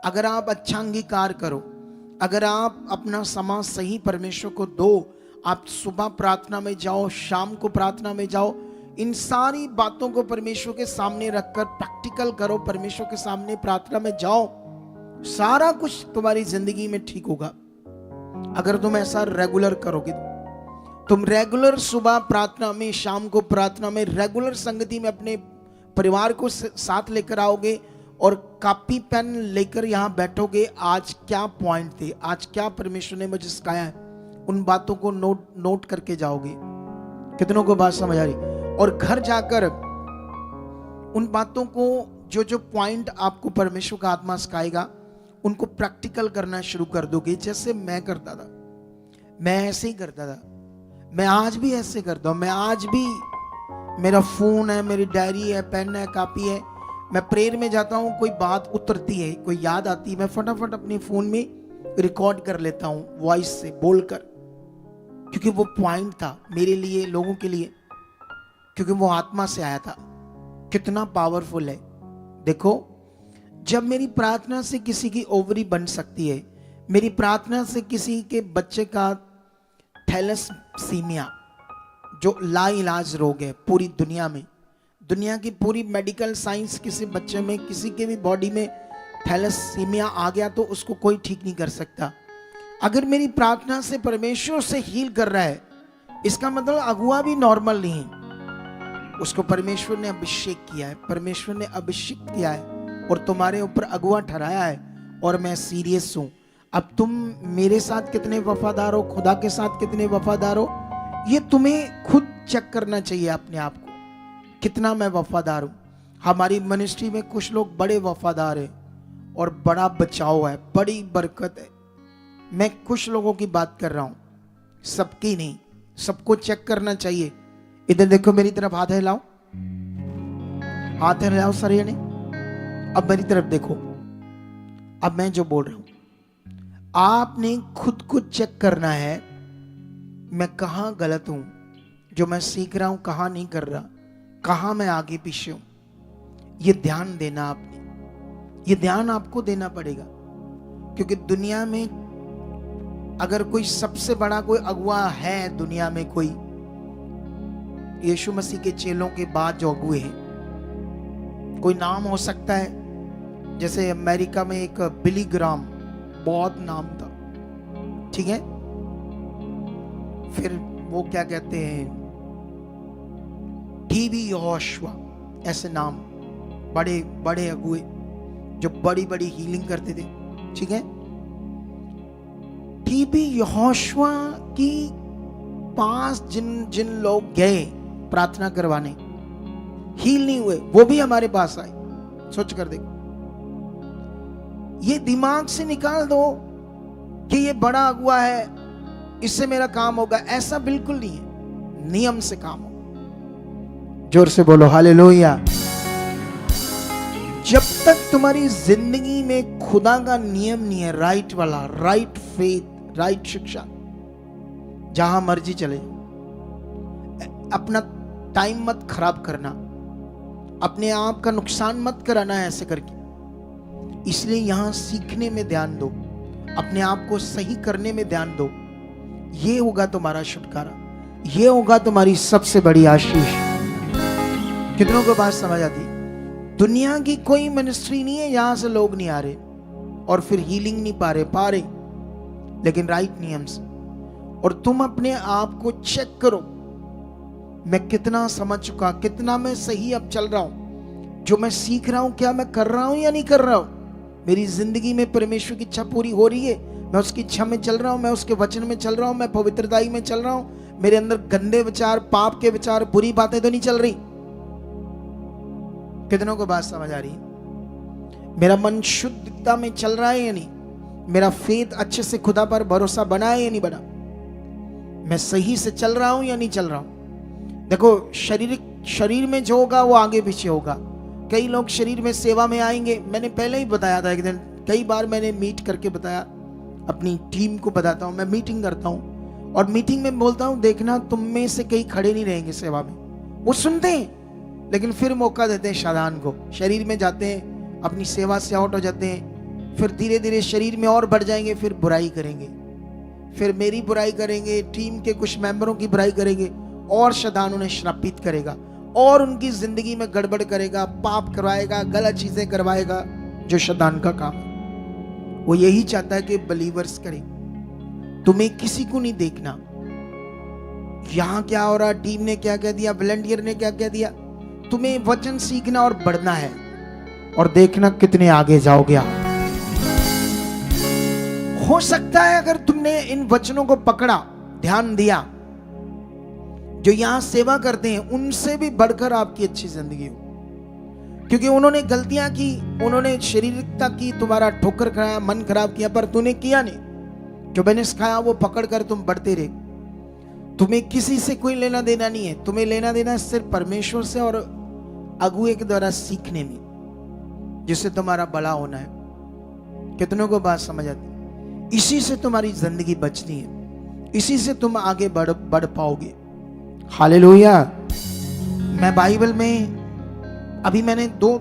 अगर आप अच्छा अंगीकार करो, अगर आप अपना समय सही परमेश्वर को दो, आप सुबह प्रार्थना में जाओ, शाम को प्रार्थना में जाओ, इन सारी बातों को परमेश्वर के सामने रखकर प्रैक्टिकल करो, परमेश्वर के सामने प्रार्थना में जाओ, सारा कुछ तुम्हारी जिंदगी में ठीक होगा। अगर तुम ऐसा रेगुलर करोगे, तुम रेगुलर सुबह प्रार्थना में, शाम को प्रार्थना में, रेगुलर संगति में अपने परिवार को साथ लेकर आओगे और कॉपी पेन लेकर यहां बैठोगे, आज क्या पॉइंट थे, आज क्या परमेश्वर ने मुझे सिखाया है, उन बातों को नोट करके जाओगे। कितनों को बात समझ आ रही? और घर जाकर उन बातों को, जो पॉइंट आपको परमेश्वर का आत्मा सिखाएगा, उनको प्रैक्टिकल करना शुरू कर दोगे। जैसे मैं करता था, मैं ऐसे ही करता था, मैं आज भी ऐसे करता हूं। मैं आज भी, मेरा फोन है, मेरी डायरी है, पेन है, कॉपी है, मैं प्रेयर में जाता हूं, कोई बात उतरती है, कोई याद आती है, मैं फटाफट अपने फोन में रिकॉर्ड कर लेता हूं, वॉइस से बोलकर, क्योंकि वो पॉइंट था मेरे लिए, लोगों के लिए, क्योंकि वो आत्मा से आया था। कितना पावरफुल है। देखो, जब मेरी प्रार्थना से किसी की ओवरी बन सकती है, मेरी प्रार्थना से किसी के बच्चे का थैलेसीमिया, जो लाइलाज रोग है पूरी दुनिया में, दुनिया की पूरी मेडिकल साइंस, किसी बच्चे में, किसी के भी बॉडी में थैलेसीमिया आ गया तो उसको कोई ठीक नहीं कर सकता। अगर मेरी प्रार्थना से परमेश्वर से हील कर रहा है, इसका मतलब अगुआ भी नॉर्मल नहीं है, उसको परमेश्वर ने अभिषेक किया है, परमेश्वर ने अभिषेक किया है और तुम्हारे ऊपर अगुआ ठहराया है। और मैं सीरियस हूं। अब तुम मेरे साथ कितने वफादार हो, खुदा के साथ कितने वफादार हो, ये तुम्हें खुद चेक करना चाहिए अपने आप को, कितना मैं वफादार हूं। हमारी मिनिस्ट्री में कुछ लोग बड़े वफादार हैं और बड़ा बचाव है, बड़ी बरकत है। मैं कुछ लोगों की बात कर रहा हूं, सबकी नहीं, सबको चेक करना चाहिए। इधर देखो, मेरी तरफ हाथ हिलाओ, हाथ हिलाओ सर, ने अब मेरी तरफ देखो। अब मैं जो बोल रहा हूं, आपने खुद को चेक करना है, मैं कहां गलत हूं, जो मैं सीख रहा हूं कहां नहीं कर रहा, कहां मैं आगे पीछे हूं। ये ध्यान देना आपने, ये ध्यान आपको देना पड़ेगा, क्योंकि दुनिया में अगर कोई सबसे बड़ा कोई अगुआ है दुनिया में, कोई यीशु मसीह के चेलों के बाद जो अगुए हैं, कोई नाम हो सकता है, जैसे अमेरिका में एक बिली ग्राम, बहुत नाम था, ठीक है। फिर वो क्या कहते हैं, टीबी यहोशुआ, ऐसे नाम, बड़े बड़े अगुए जो बड़ी बड़ी हीलिंग करते थे, ठीक है। टीबी यहोशुआ की पास जिन लोग गए प्रार्थना करवाने, हील नहीं हुए, वो भी हमारे पास आए। सोच कर देखो, ये दिमाग से निकाल दो कि ये बड़ा अगुआ है, इससे मेरा काम होगा, ऐसा बिल्कुल नहीं है। नियम से काम होगा। जोर से बोलो हालेलुया। जब तक तुम्हारी जिंदगी में खुदा का नियम नहीं है, राइट वाला, राइट फेथ, राइट शिक्षा, जहां मर्जी चले, अपना टाइम मत खराब करना, अपने आप का नुकसान मत कराना है ऐसे करके। इसलिए यहां सीखने में ध्यान दो, अपने आप को सही करने में ध्यान दो। ये होगा तुम्हारा छुटकारा, ये होगा तुम्हारी सबसे बड़ी आशीष। कितनों को बात समझ आती? दुनिया की कोई मिनिस्ट्री नहीं है यहां से लोग नहीं आ रहे और फिर हीलिंग नहीं पा रहे, लेकिन राइट नियम से। और तुम अपने आप को चेक करो, मैं कितना समझ चुका, कितना मैं सही अब चल रहा हूं, जो मैं सीख रहा हूं क्या मैं कर रहा हूं या नहीं कर रहा हूं, मेरी जिंदगी में परमेश्वर की इच्छा पूरी हो रही है, मैं उसकी इच्छा में चल रहा हूं, मैं उसके वचन में चल रहा हूं, मैं पवित्रताई में चल रहा हूं, मेरे अंदर गंदे विचार, पाप के विचार, बुरी बातें तो नहीं चल रही। कितनों को बात समझ आ रही है? मेरा मन शुद्धता में चल रहा है या नहीं, मेरा फेथ अच्छे से खुदा पर भरोसा बना है या नहीं बना, मैं सही से चल रहा हूं या नहीं चल रहा हूं। देखो, शरीर में जो होगा वो आगे पीछे होगा। कई लोग शरीर में सेवा में आएंगे, मैंने पहले ही बताया था एक दिन, कई बार मैंने मीट करके बताया, अपनी टीम को बताता हूं, मैं मीटिंग करता हूं और मीटिंग में बोलता हूं, देखना तुम में से कई खड़े नहीं रहेंगे सेवा में। वो सुनते हैं लेकिन फिर मौका देते हैं शैतान को, शरीर में जाते हैं, अपनी सेवा से आउट हो जाते हैं, फिर धीरे धीरे शरीर में और बढ़ जाएंगे, फिर बुराई करेंगे, फिर मेरी बुराई करेंगे, टीम के कुछ मेंबरों की बुराई करेंगे और शैतान उन्हें श्रापित करेगा और उनकी जिंदगी में गड़बड़ करेगा, पाप करवाएगा, गलत चीजें करवाएगा, जो शैतान का काम है। वो यही चाहता है कि बलीवर्स करें। तुम्हें किसी को नहीं देखना यहां क्या हो रहा, टीम ने क्या कह दिया, वॉलंटियर ने क्या कह दिया। तुम्हें वचन सीखना और बढ़ना है और देखना कितने आगे जाओगे आप। हो सकता है अगर तुमने इन वचनों को पकड़ा, ध्यान दिया, जो यहां सेवा करते हैं उनसे भी बढ़कर आपकी अच्छी जिंदगी हो, क्योंकि उन्होंने गलतियां की, उन्होंने शारीरिकता की, तुम्हारा ठोकर खाया, मन खराब किया, पर तूने किया नहीं। जो मैंने सिखाया वो पकड़कर तुम बढ़ते रहे। तुम्हें किसी से कोई लेना देना नहीं है, तुम्हें लेना देना है सिर्फ परमेश्वर से और अगुए के द्वारा सीखने में, जिससे तुम्हारा भला होना है। कितनों को बात समझ आती? इसी से तुम्हारी जिंदगी बचनी है, इसी से तुम आगे बढ़ पाओगे। हालेलुया। मैं बाइबल में अभी मैंने दो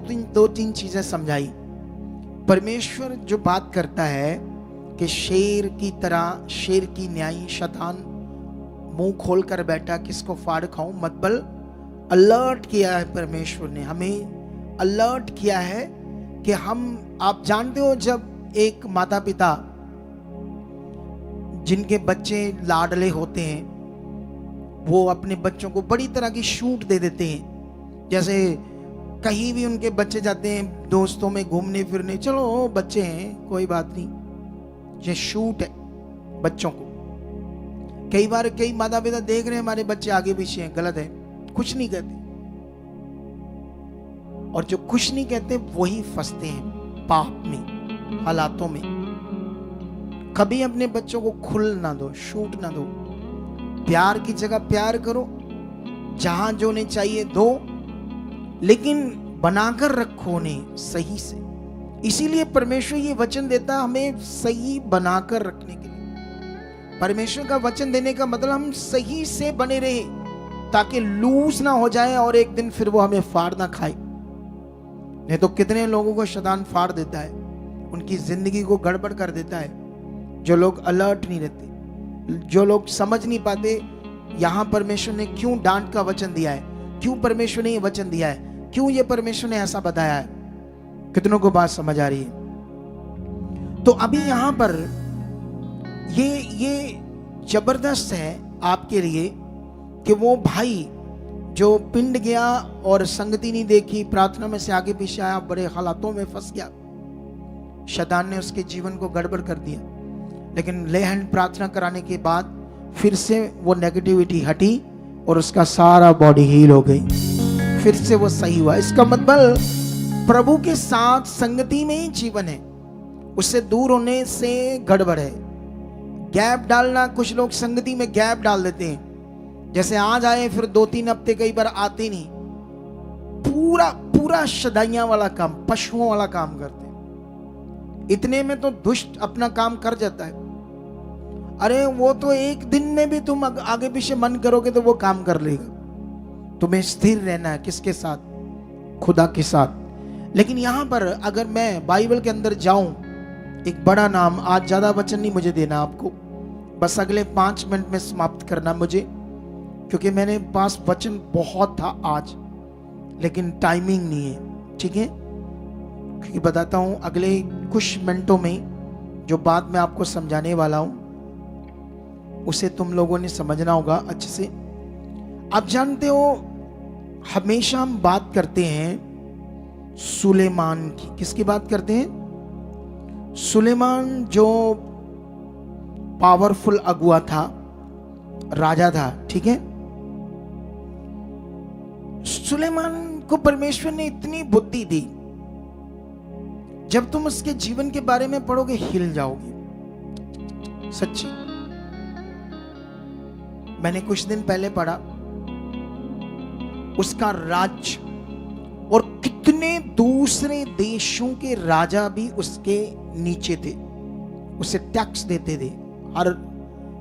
तीन चीजें समझाई। परमेश्वर जो बात करता है कि शेर की तरह, शेर की न्यायी शैतान मुंह खोल कर बैठा, किसको फाड़ खाऊं मत बल। अलर्ट किया है परमेश्वर ने, हमें अलर्ट किया है कि हम, आप जानते हो जब एक माता पिता जिनके बच्चे लाडले होते हैं, वो अपने बच्चों को बड़ी तरह की छूट दे देते हैं। जैसे कहीं भी उनके बच्चे जाते हैं दोस्तों में घूमने फिरने, चलो बच्चे हैं कोई बात नहीं, ये छूट है बच्चों को। कई बार कई माता पिता देख रहे हैं हमारे बच्चे आगे पीछे हैं, गलत है, कुछ नहीं कहते, और जो कुछ नहीं कहते वही फंसते हैं पाप में, हालातों में। कभी अपने बच्चों को खुल ना दो, छूट ना दो। प्यार की जगह प्यार करो, जहां जो उन्हें चाहिए दो, लेकिन बनाकर रखो उन्हें सही से। इसीलिए परमेश्वर ये वचन देता हमें सही बनाकर रखने के लिए। परमेश्वर का वचन देने का मतलब हम सही से बने रहे, ताकि लूज ना हो जाए और एक दिन फिर वो हमें फाड़ ना खाए। नहीं तो कितने लोगों को शैतान फाड़ देता है, उनकी जिंदगी को गड़बड़ कर देता है। जो लोग अलर्ट नहीं रहते, जो लोग समझ नहीं पाते यहां परमेश्वर ने क्यों डांट का वचन दिया है, क्यों परमेश्वर ने ये वचन दिया है, क्यों ये परमेश्वर ने ऐसा बताया है। कितनों को बात समझ आ रही है? तो अभी यहां पर ये जबरदस्त है आपके लिए कि वो भाई जो पिंड गया और संगति नहीं देखी, प्रार्थना में से आगे पीछे आया, बड़े हालातों में फंस गया, शैतान ने उसके जीवन को गड़बड़ कर दिया। लेकिन ले हैंड प्रार्थना कराने के बाद फिर से वो नेगेटिविटी हटी और उसका सारा बॉडी हील हो गई, फिर से वो सही हुआ। इसका मतलब प्रभु के साथ संगति में ही जीवन है, उससे दूर होने से गड़बड़ है। गैप डालना, कुछ लोग संगति में गैप डाल देते हैं, जैसे आज आए फिर 2-3 हफ्ते कई बार आते नहीं, पूरा शदाइयां वाला काम, पशुओं वाला काम करते हैं। इतने में तो दुष्ट अपना काम कर जाता है। अरे वो तो एक दिन में भी तुम आगे पीछे मन करोगे तो वो काम कर लेगा। तुम्हें स्थिर रहना है किसके साथ? खुदा के साथ। लेकिन यहां पर अगर मैं बाइबल के अंदर जाऊं, एक बड़ा नाम, आज ज्यादा वचन नहीं मुझे देना आपको, बस अगले 5 मिनट में समाप्त करना मुझे, क्योंकि मेरे पास वचन बहुत था आज, लेकिन टाइमिंग नहीं है, ठीक है? क्योंकि बताता हूं अगले कुछ मिनटों में जो बात मैं आपको समझाने वाला हूं उसे तुम लोगों ने समझना होगा अच्छे से। आप जानते हो हमेशा हम बात करते हैं सुलेमान की। किसकी बात करते हैं? सुलेमान जो पावरफुल अगुआ था, राजा था, ठीक है? सुलेमान को परमेश्वर ने इतनी बुद्धि दी, जब तुम उसके जीवन के बारे में पढ़ोगे हिल जाओगे, सच्ची। मैंने कुछ दिन पहले पढ़ा उसका राज्य, और कितने दूसरे देशों के राजा भी उसके नीचे थे, उसे टैक्स देते थे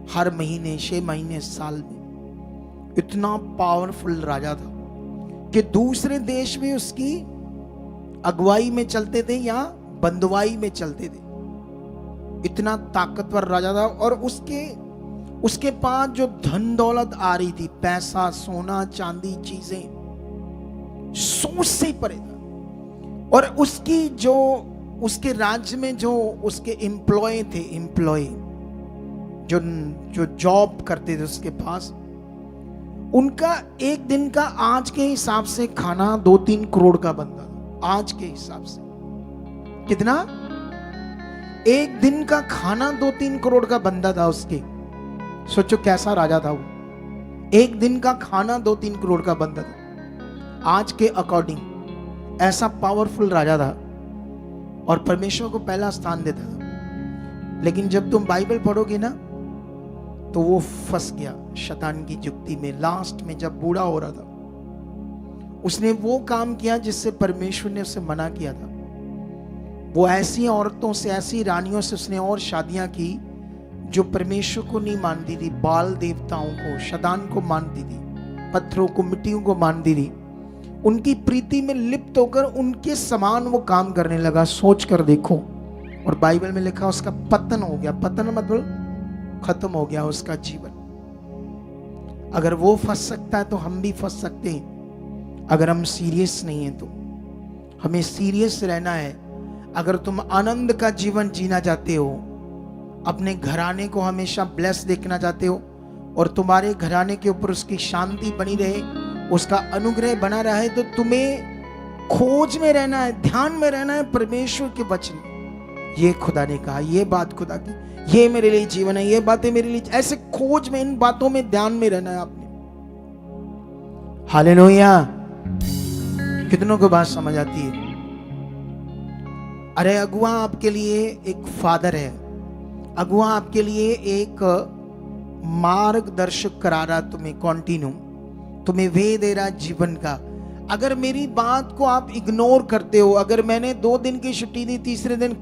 हर महीने, 6 महीने, साल में। इतना पावरफुल राजा था कि दूसरे देश भी उसकी अगुवाई में चलते थे या बंदवाई में चलते थे। इतना ताकतवर राजा था, और उसके पास जो धन दौलत आ रही थी, पैसा, सोना, चांदी, चीजें, सोच से परे था। और उसके राज्य में जो उसके एम्प्लॉय थे, जो जॉब करते थे उसके पास, उनका एक दिन का आज के हिसाब से खाना 2-3 करोड़ का बनता था। आज के हिसाब से कितना? एक दिन का खाना 2-3 करोड़ का बनता था उसके। सोचो कैसा राजा था वो। एक दिन का खाना 2-3 करोड़ का बनता था आज के अकॉर्डिंग। ऐसा पावरफुल राजा था और परमेश्वर को पहला स्थान देता था। लेकिन जब तुम बाइबल पढ़ोगे ना तो वो फंस गया शैतान की जुक्ति में। लास्ट में जब बूढ़ा हो रहा था, उसने वो काम किया जिससे परमेश्वर ने उसे मना किया था। वो ऐसी औरतों से, ऐसी रानियों से उसने और शादियां की जो परमेश्वर को नहीं मानती थी, बाल देवताओं को, शैतान को मानती थी, पत्थरों को, मिट्टियों को मानती थी। उनकी प्रीति में लिप्त होकर उनके समान वो काम करने लगा। सोच कर देखो। और बाइबल में लिखा उसका पतन हो गया। पतन मतलब खत्म हो गया उसका जीवन। अगर वो फंस सकता है तो हम भी फंस सकते हैं, अगर हम सीरियस नहीं हैं तो। हमें सीरियस रहना है। अगर तुम आनंद का जीवन जीना चाहते हो, अपने घराने को हमेशा ब्लेस देखना चाहते हो, और तुम्हारे घराने के ऊपर उसकी शांति बनी रहे, उसका अनुग्रह बना रहे, तो तुम्हें खोज में रहना है, ध्यान में रहना है परमेश्वर के वचन। ये खुदा ने कहा, ये बात खुदा की, ये मेरे लिए जीवन है, ये बातें मेरे लिए, ऐसे खोज में, इन बातों में ध्यान में रहना है आपने। हालेलुया। कितनों को बात समझ आती है? अरे अगुआ आपके लिए एक फादर है, अगुआ आपके लिए एक मार्गदर्शक करा रहा तुम्हें, कॉन्टिन्यू तुम्हें वे दे रहा जीवन का। अगर मेरी बात को आप इग्नोर करते हो, अगर मैंने 2 दिन की छुट्टी दी, तीसरे दिन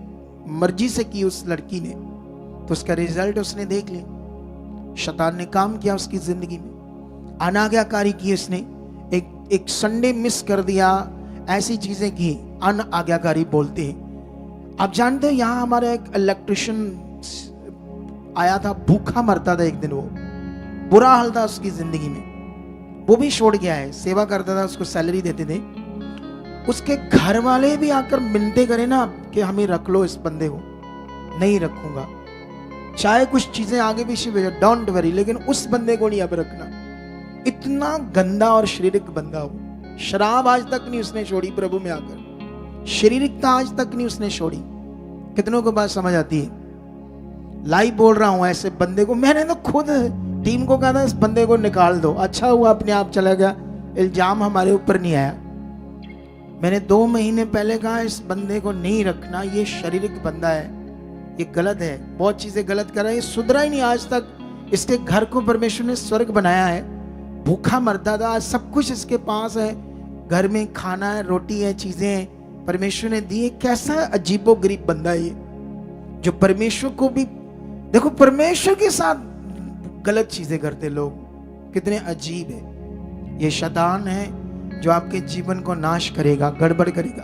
मर्जी से की उस लड़की ने, तो उसका रिजल्ट उसने देख लिया। शैतान ने काम किया उसकी जिंदगी में, अनाज्ञाकारी की उसने, एक संडे मिस कर दिया, ऐसी चीजें की, अनाज्ञाकारी बोलते हैं। आप जानते हैं यहाँ हमारा एक इलेक्ट्रिशियन आया था, भूखा मरता था एक दिन, वो बुरा हाल था उसकी जिंदगी में। वो भी छोड़ गया है, सेवा करता था, उसको सैलरी देते थे। उसके घर वाले भी आकर मिन्नतें करें ना कि हमें रख लो इस बंदे को, नहीं रखूंगा, चाहे कुछ चीजें आगे पीछे भेजो, डोंट वरी, लेकिन उस बंदे को नहीं अब रखना। इतना गंदा और शारीरिक बंदा हो। शराब आज तक नहीं उसने छोड़ी प्रभु में आकर, शारीरिकता आज तक नहीं उसने छोड़ी। कितनों को बात समझ आती है? लाइव बोल रहा हूं ऐसे बंदे को। मैंने तो खुद टीम को कहा था इस बंदे को निकाल दो, अच्छा हुआ अपने आप चला गया, इल्जाम हमारे ऊपर नहीं आया। मैंने 2 महीने पहले कहा इस बंदे को नहीं रखना, ये शारीरिक बंदा है, ये गलत है, बहुत चीजें गलत कर रहा है, ये सुधरा ही नहीं आज तक। इसके घर को परमेश्वर ने स्वर्ग बनाया है, भूखा मरता था, आज सब कुछ इसके पास है, घर में खाना है, रोटी है, चीजें हैं, परमेश्वर ने दी है। कैसा अजीबो गरीब बंदा है ये, जो परमेश्वर को भी, देखो परमेश्वर के साथ गलत चीजें करते लोग, कितने अजीब है। ये शैतान है जो आपके जीवन को नाश करेगा, गड़बड़ करेगा।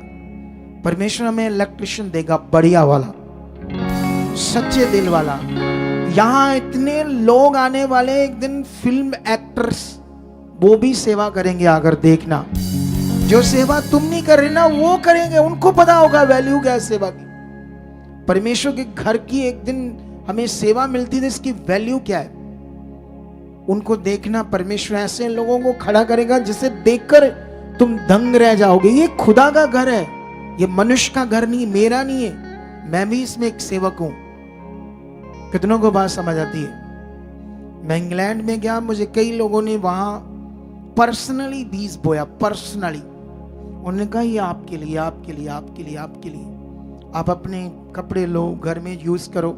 परमेश्वर हमें इलेक्ट्रिशियन देगा, बढ़िया वाला, सच्चे दिल वाला। यहां इतने लोग आने वाले एक दिन, फिल्म एक्टर्स, वो भी सेवा करेंगे आकर, देखना। जो सेवा तुम नहीं कर रहे ना वो करेंगे, उनको पता होगा वैल्यू क्या है सेवा की। परमेश्वर के घर की एक दिन हमें सेवा मिलती थी, इसकी वैल्यू क्या है, उनको देखना। परमेश्वर ऐसे लोगों को खड़ा करेगा जिसे देखकर तुम दंग रह जाओगे। ये खुदा का घर है, ये मनुष्य का घर नहीं, मेरा नहीं है, मैं भी इसमें एक सेवक हूं। कितनों को बात समझ आती है? मैं इंग्लैंड में गया, मुझे कई लोगों ने वहां पर्सनली बीज बोया, पर्सनली। उन्होंने कहा ये आपके लिए, आपके लिए, आपके लिए, आपके लिए, आप अपने कपड़े लो, घर में यूज करो।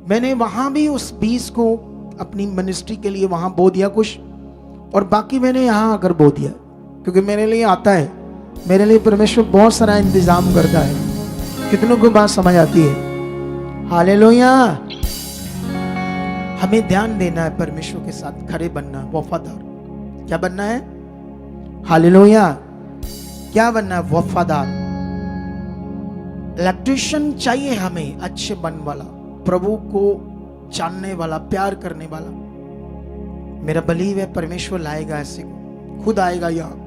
मैंने वहां भी उस बीज को अपनी मिनिस्ट्री के लिए वहां बो दिया कुछ, और बाकी मैंने यहां आकर बो दिया, क्योंकि मेरे लिए आता है, मेरे लिए परमेश्वर बहुत सारा इंतजाम करता है। कितनों को बात समझ आती है? हालेलुया। हमें ध्यान देना है, परमेश्वर के साथ खड़े बनना, वफादार। क्या बनना है? हालेलुया। क्या बनना है? वफादार। इलेक्ट्रिशियन चाहिए हमें, अच्छे मन वाला, प्रभु को जानने वाला, प्यार करने वाला। मेरा बिलीव है परमेश्वर लाएगा ऐसे को, खुद आएगा। यहाँ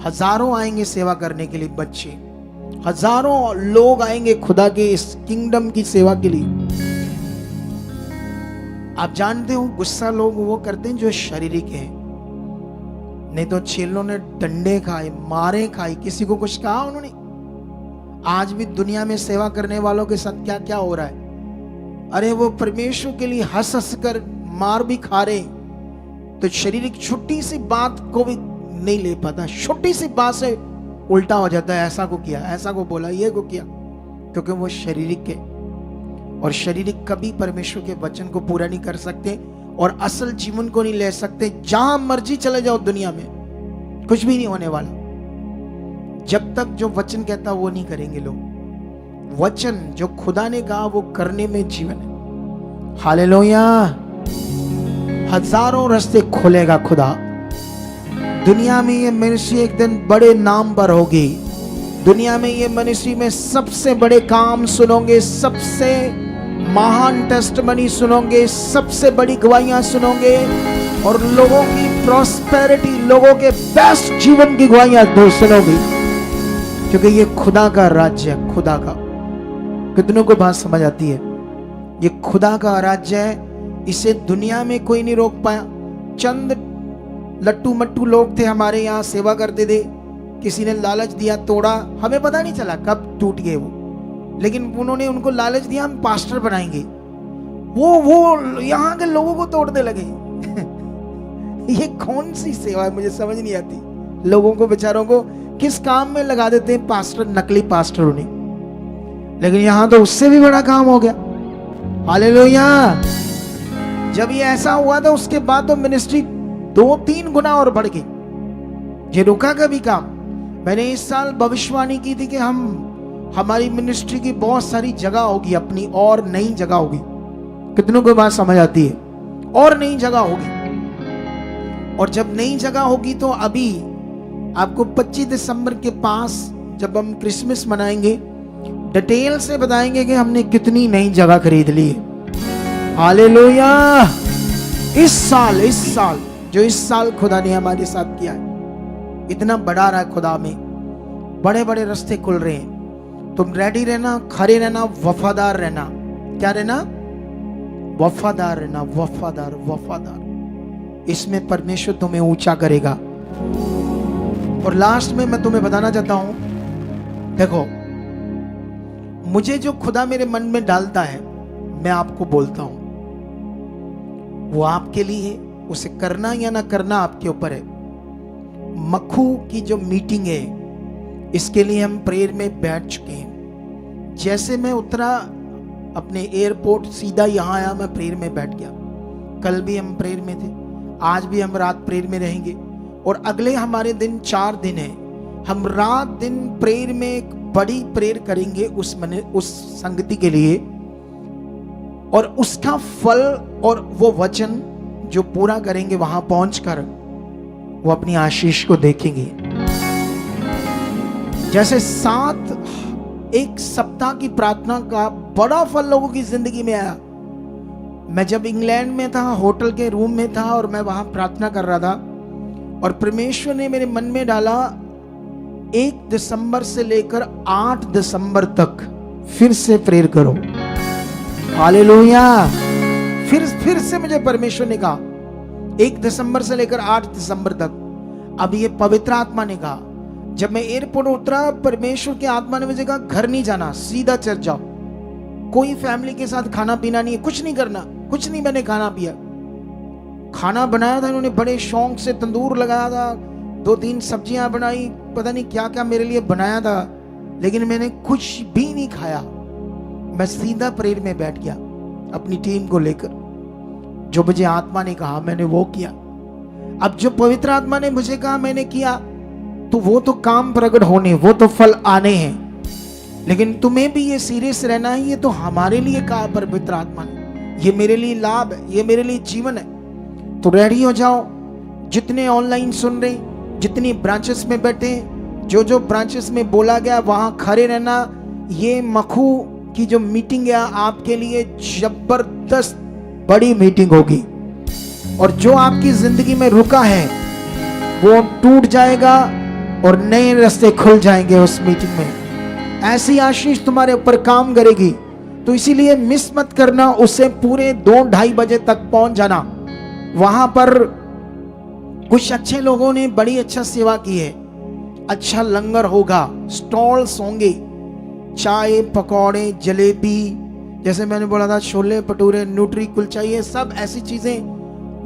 हजारों आएंगे सेवा करने के लिए, बच्चे, हजारों लोग आएंगे खुदा के इस किंगडम की सेवा के लिए। आप जानते हो गुस्सा लोग वो करते हैं जो शारीरिक है, नहीं तो चेलों ने डंडे खाए, मारे खाई, किसी को कुछ कहा उन्होंने। आज भी दुनिया में सेवा करने वालों के साथ क्या क्या हो रहा है। अरे वो परमेश्वर के लिए हंस हंस कर मार भी खा रहे, तो शारीरिक छोटी सी बात को भी नहीं ले पाता, छोटी सी बात से उल्टा हो जाता है, ऐसा को किया, ऐसा को बोला, ये को किया, क्योंकि वो शारीरिक है। और शारीरिक कभी परमेश्वर के वचन को पूरा नहीं कर सकते और असल जीवन को नहीं ले सकते। जहां मर्जी चले जाओ दुनिया में, कुछ भी नहीं होने वाला जब तक जो वचन कहता वो नहीं करेंगे लोग। वचन जो खुदा ने कहा वो करने में जीवन है। हालेलुया। हजारों रास्ते खोलेगा खुदा। दुनिया में ये मिनिस्ट्री एक दिन बड़े नाम पर होगी। दुनिया में ये मिनिस्ट्री में सबसे बड़े काम सुनोगे, सबसे महान टेस्टमनी सुनोगे, सबसे बड़ी गवाहियां सुनोगे, और लोगों की प्रॉस्पेरिटी, लोगों के बेस्ट जीवन की गवाहियां सुनोगे, क्योंकि ये खुदा का राज्य है, खुदा का। कितनों को बात समझ आती है? ये खुदा का राज्य है, इसे दुनिया में कोई नहीं रोक पाया। चंद लट्टू मट्टू लोग थे हमारे यहाँ, सेवा करते थे, किसी ने लालच दिया, तोड़ा, हमें पता नहीं चला कब टूट गए वो, लेकिन उन्होंने उनको लालच दिया हम पास्टर बनाएंगे, वो यहाँ के लोगों को तोड़ने लगे। ये कौन सी सेवा है, मुझे समझ नहीं आती। लोगों को बेचारों को किस काम में लगा देते हैं पास्टर, नकली पास्टर उन्हें, लेकिन यहाँ तो उससे भी बड़ा काम हो गया। हालेलुया। जब ये ऐसा हुआ था उसके बाद तो मिनिस्ट्री 2-3 गुना और बढ़ गई। ये रुका कभी काम। मैंने इस साल भविष्यवाणी की थी कि हमारी मिनिस्ट्री की बहुत सारी जगह होगी अपनी, और नई जगह होगी। कितनों को बात समझ आती है? और नई जगह होगी। और जब नई जगह होगी तो अभी आपको 25 दिसंबर के पास जब हम क्रिसमस मनाएंगे, डिटेल से बताएंगे कि हमने कितनी नई जगह खरीद ली है। हालेलुया। इस साल जो इस साल खुदा ने हमारे साथ किया है, इतना बढ़ा रहा है खुदा में। बड़े बड़े रास्ते खुल रहे हैं। तुम रेडी रहना, खड़े रहना, वफादार रहना। क्या रहना? वफादार रहना, वफादार वफादार। इसमें परमेश्वर तुम्हें ऊंचा करेगा। और लास्ट में मैं तुम्हें बताना चाहता हूं, देखो, मुझे जो खुदा मेरे मन में डालता है मैं आपको बोलता हूं, वो आपके लिए है। उसे करना या ना करना आपके ऊपर है। मखू की जो मीटिंग है, इसके लिए हम प्रेयर में बैठ चुके हैं। जैसे मैं उतरा अपने एयरपोर्ट, सीधा यहाँ आया, मैं प्रेयर में बैठ गया। कल भी हम प्रेयर में थे, आज भी हम रात प्रेयर में रहेंगे, और अगले हमारे दिन 4 दिन है। हम रात दिन प्रेयर में एक बड़ी प्रेयर करेंगे उस संगति के लिए, और उसका फल और वो वचन जो पूरा करेंगे, वहां पहुंचकर वो अपनी आशीष को देखेंगे। जैसे 1 सप्ताह की प्रार्थना का बड़ा फल लोगों की जिंदगी में आया। मैं जब इंग्लैंड में था, होटल के रूम में था, और मैं वहां प्रार्थना कर रहा था, और परमेश्वर ने मेरे मन में डाला 1 दिसंबर से लेकर 8 दिसंबर तक फिर से प्रेयर करो। हालेलुया। फिर से मुझे परमेश्वर ने कहा 1 दिसंबर से लेकर 8 दिसंबर तक। अब ये पवित्र आत्मा ने कहा, जब मैं एयरपोर्ट उतरा, परमेश्वर की आत्मा ने मुझे कहा घर नहीं जाना, सीधा चर्च जाओ। कोई फैमिली के साथ खाना पीना नहीं है, कुछ नहीं करना, कुछ नहीं। मैंने खाना पिया, खाना बनाया था इन्होंने बड़े शौक से, तंदूर लगाया था, 2-3 सब्जियां बनाई, पता नहीं क्या क्या मेरे लिए बनाया था, लेकिन मैंने कुछ भी नहीं खाया। मैं सीधा प्रेयर में बैठ गया अपनी टीम को लेकर। जो मुझे आत्मा ने कहा मैंने वो किया। अब जो पवित्र आत्मा ने मुझे कहा मैंने किया, तो वो तो काम प्रकट होने, वो तो फल आने हैं। लेकिन तुम्हें भी ये सीरियस रहना है। ये तो हमारे लिए कहा पवित्र आत्मा ने, ये मेरे लिए लाभ है, ये मेरे लिए जीवन है। तो रेडी हो जाओ। जितने ऑनलाइन सुन रहे, जितनी ब्रांचेस में बैठे, जो ब्रांचेस में बोला गया वहां खड़े रहना। ये मखू की जो मीटिंग है आपके लिए जबरदस्त बड़ी मीटिंग होगी, और जो आपकी जिंदगी में रुका है वो टूट जाएगा और नए रास्ते खुल जाएंगे उस मीटिंग में। ऐसी आशीष तुम्हारे ऊपर काम करेगी। तो इसीलिए मिस मत करना, उससे पूरे 2-2:30 बजे तक पहुंच जाना। वहां पर कुछ अच्छे लोगों ने बड़ी अच्छा सेवा की है। अच्छा लंगर होगा, स्टॉल्स होंगे, चाय, पकौड़े, जलेबी, जैसे मैंने बोला था, छोले भटूरे, न्यूट्री कुलचा, ये सब ऐसी चीजें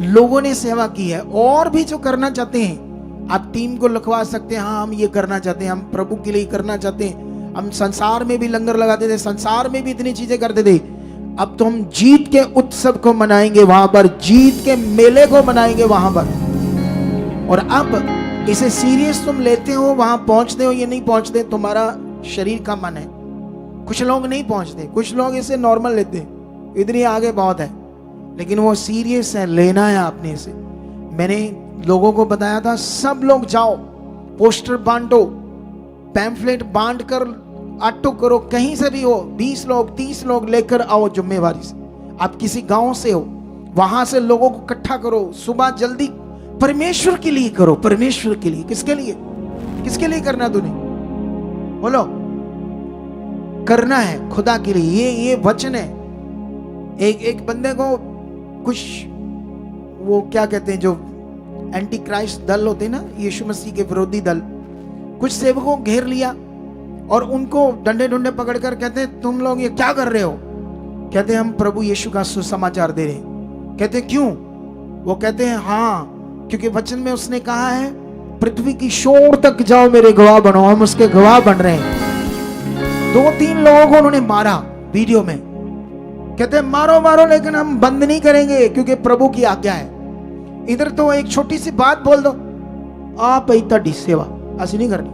लोगों ने सेवा की है। और भी जो करना चाहते हैं आप टीम को लिखवा सकते हैं। हाँ, हम ये करना चाहते हैं, हम प्रभु के लिए करना चाहते हैं। हम संसार में भी लंगर लगाते थे, संसार में भी इतनी चीजें करते थे। अब तो हम जीत के उत्सव को मनाएंगे वहां पर, जीत के मेले को मनाएंगे वहां पर। और अब इसे सीरियस तुम लेते हो, वहां पहुंचते हो, ये नहीं पहुंचते, तुम्हारा शरीर का मन है। कुछ लोग नहीं पहुंचते, कुछ लोग इसे नॉर्मल लेते, इधर ही आगे बहुत है, लेकिन वो सीरियस है, लेना है आपने इसे। मैंने लोगों को बताया था, सब लोग जाओ, पोस्टर बांटो, पैम्फलेट बांट कर ऑटो करो, कहीं से भी हो, 20 लोग 30 लोग लेकर आओ जिम्मेवारी से। आप किसी गांव से हो, वहां से लोगों को इकट्ठा करो, सुबह जल्दी। परमेश्वर के लिए करो, परमेश्वर के लिए। किसके लिए? किसके लिए करना तूने? बोलो। करना है खुदा के लिए। ये वचन है। एक बंदे को कुछ, वो क्या कहते हैं, जो एंटी क्राइस्ट दल होते हैं ना, यीशु मसीह के विरोधी दल, कुछ सेवकों को घेर लिया और उनको डंडे डंडे पकड़कर कहते हैं, तुम लोग ये क्या कर रहे हो? कहते हैं, हम प्रभु यीशु का सुसमाचार दे रहे हैं। कहते हैं, क्यों? वो कहते हैं, हाँ, क्योंकि वचन में उसने कहा है, पृथ्वी की शोर तक जाओ, मेरे गवाह बनो। हम उसके गवाह बन रहे हैं। 2-3 लोगों को उन्होंने मारा वीडियो में। कहते हैं, मारो मारो, लेकिन हम बंद नहीं करेंगे, क्योंकि प्रभु की आज्ञा है। इधर तो एक छोटी सी बात बोल दो, आप इतनी सेवा ऐसी नहीं करनी।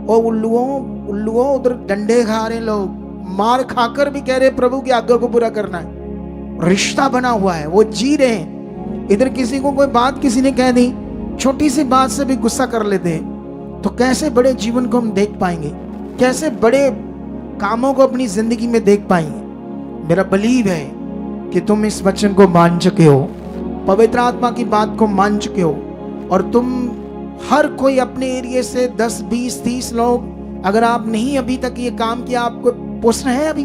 और उल्लुओं उधर डंडे खा रहे लोग, मार खाकर भी कह रहे प्रभु की आज्ञा को पूरा करना है। रिश्ता बना हुआ है, वो जी रहे हैं। इधर किसी को कोई बात किसी ने कह दी, छोटी सी बात से भी गुस्सा कर लेते हैं। तो कैसे बड़े जीवन को हम देख पाएंगे? कैसे बड़े कामों को अपनी जिंदगी में देख पाएंगे? मेरा बिलीव है कि तुम इस वचन को मान चुके हो, पवित्र आत्मा की बात को मान चुके हो, और तुम हर कोई अपने एरिया से 10, 20, 30 लोग, अगर आप नहीं अभी तक ये काम किया, आपको पोस्टर है अभी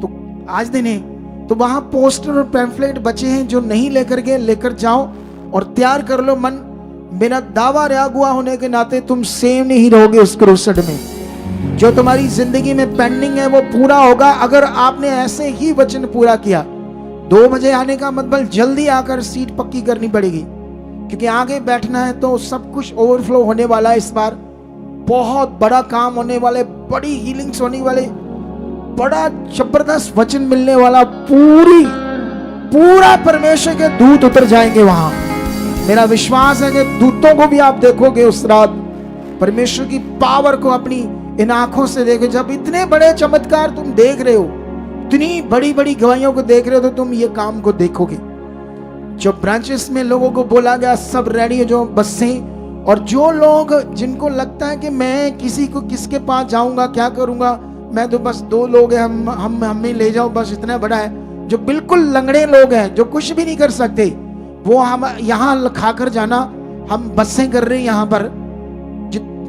तो आज दिन है, तो वहां पोस्टर और पैम्फलेट बचे हैं, जो नहीं लेकर गए लेकर जाओ और तैयार कर लो मन। मेरा दावा रहा होने के नाते तुम सेम नहीं रहोगे उस क्रूसेड में। जो तुम्हारी जिंदगी में पेंडिंग है वो पूरा होगा अगर आपने ऐसे ही वचन पूरा किया। 2 बजे आने का मतलब जल्दी आकर सीट पक्की करनी पड़ेगी, क्योंकि आगे बैठना है तो सब कुछ ओवरफ्लो होने वाला है। इस बार बहुत बड़ा काम होने वाले, बड़ी हीलिंग्स होने वाले, बड़ा जबरदस्त वचन मिलने वाला, पूरा परमेश्वर के दूत उतर जाएंगे वहां। मेरा विश्वास है कि दूतों को भी आप देखोगे उस रात, परमेश्वर की पावर को अपनी इन आंखों से देखो। जब इतने बड़े चमत्कार तुम देख रहे हो, इतनी बड़ी बड़ी गवाहियों को देख रहे हो, तो तुम ये काम को देखोगे। जो ब्रांचेस में लोगों को बोला गया सब रेडी है, जो बसें, और जो लोग जिनको लगता है कि मैं किसके पास जाऊंगा, क्या करूंगा, मैं तो बस 2 लोग हैं, हमें ले जाओ बस, इतना बड़ा है। जो बिल्कुल लंगड़े लोग हैं, जो कुछ भी नहीं कर सकते, वो हम यहाँ खाकर जाना, हम बसें कर रहे हैं यहाँ पर।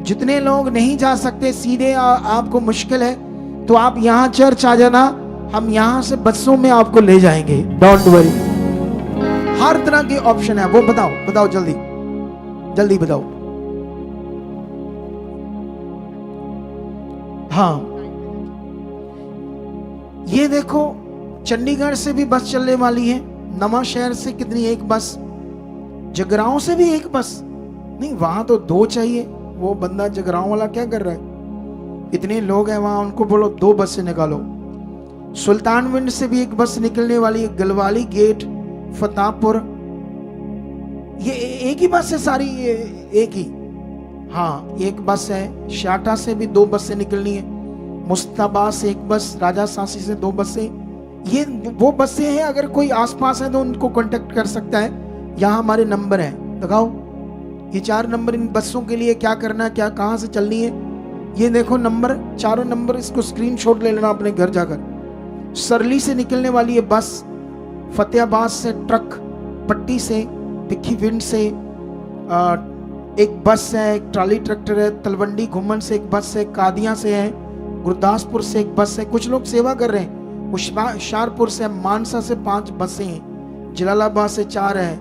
जितने लोग नहीं जा सकते सीधे, आपको मुश्किल है, तो आप यहाँ चर्च आ जाना, हम यहाँ से बसों में आपको ले जाएंगे, डोंट वरी। हर तरह के ऑप्शन है। वो बताओ जल्दी बताओ। हाँ, ये देखो, चंडीगढ़ से भी बस चलने वाली है, नवा शहर से कितनी, 1 बस, जगरांव से भी 1 बस, नहीं वहां तो 2 चाहिए। वो बंदा जगरांव वाला क्या कर रहा है, इतने लोग हैं वहां, उनको बोलो 2 बस से निकालो। सुल्तानविंड से भी 1 बस निकलने वाली है, गलवाली गेट, फतेहपुर, ये एक ही बस है सारी, ये एक ही। हाँ, 1 बस है। शाटा से भी 2 बसें निकलनी है, मुस्ताबा से 1 बस, राजा सांसी से 2 बसें। ये वो बसें हैं, अगर कोई आसपास है तो उनको कांटेक्ट कर सकता है। यहाँ हमारे नंबर है, लगाओ ये 4 नंबर। इन बसों के लिए क्या करना है, क्या कहाँ से चलनी है, ये देखो नंबर, 4 नंबर, इसको स्क्रीनशॉट ले लेना अपने घर जाकर। सरली से निकलने वाली है बस, फतेहाबाद से ट्रक, पट्टी से, भिक्खीविंड से 1 बस है, 1 ट्राली ट्रैक्टर है, तलवंडी घुमन से 1 बस है, कादियां से है, गुरदासपुर से 1 बस है। कुछ लोग सेवा कर रहे हैं, हुशियारपुर से, मानसा से 5 बसें हैं, जलालाबाद से 4 है,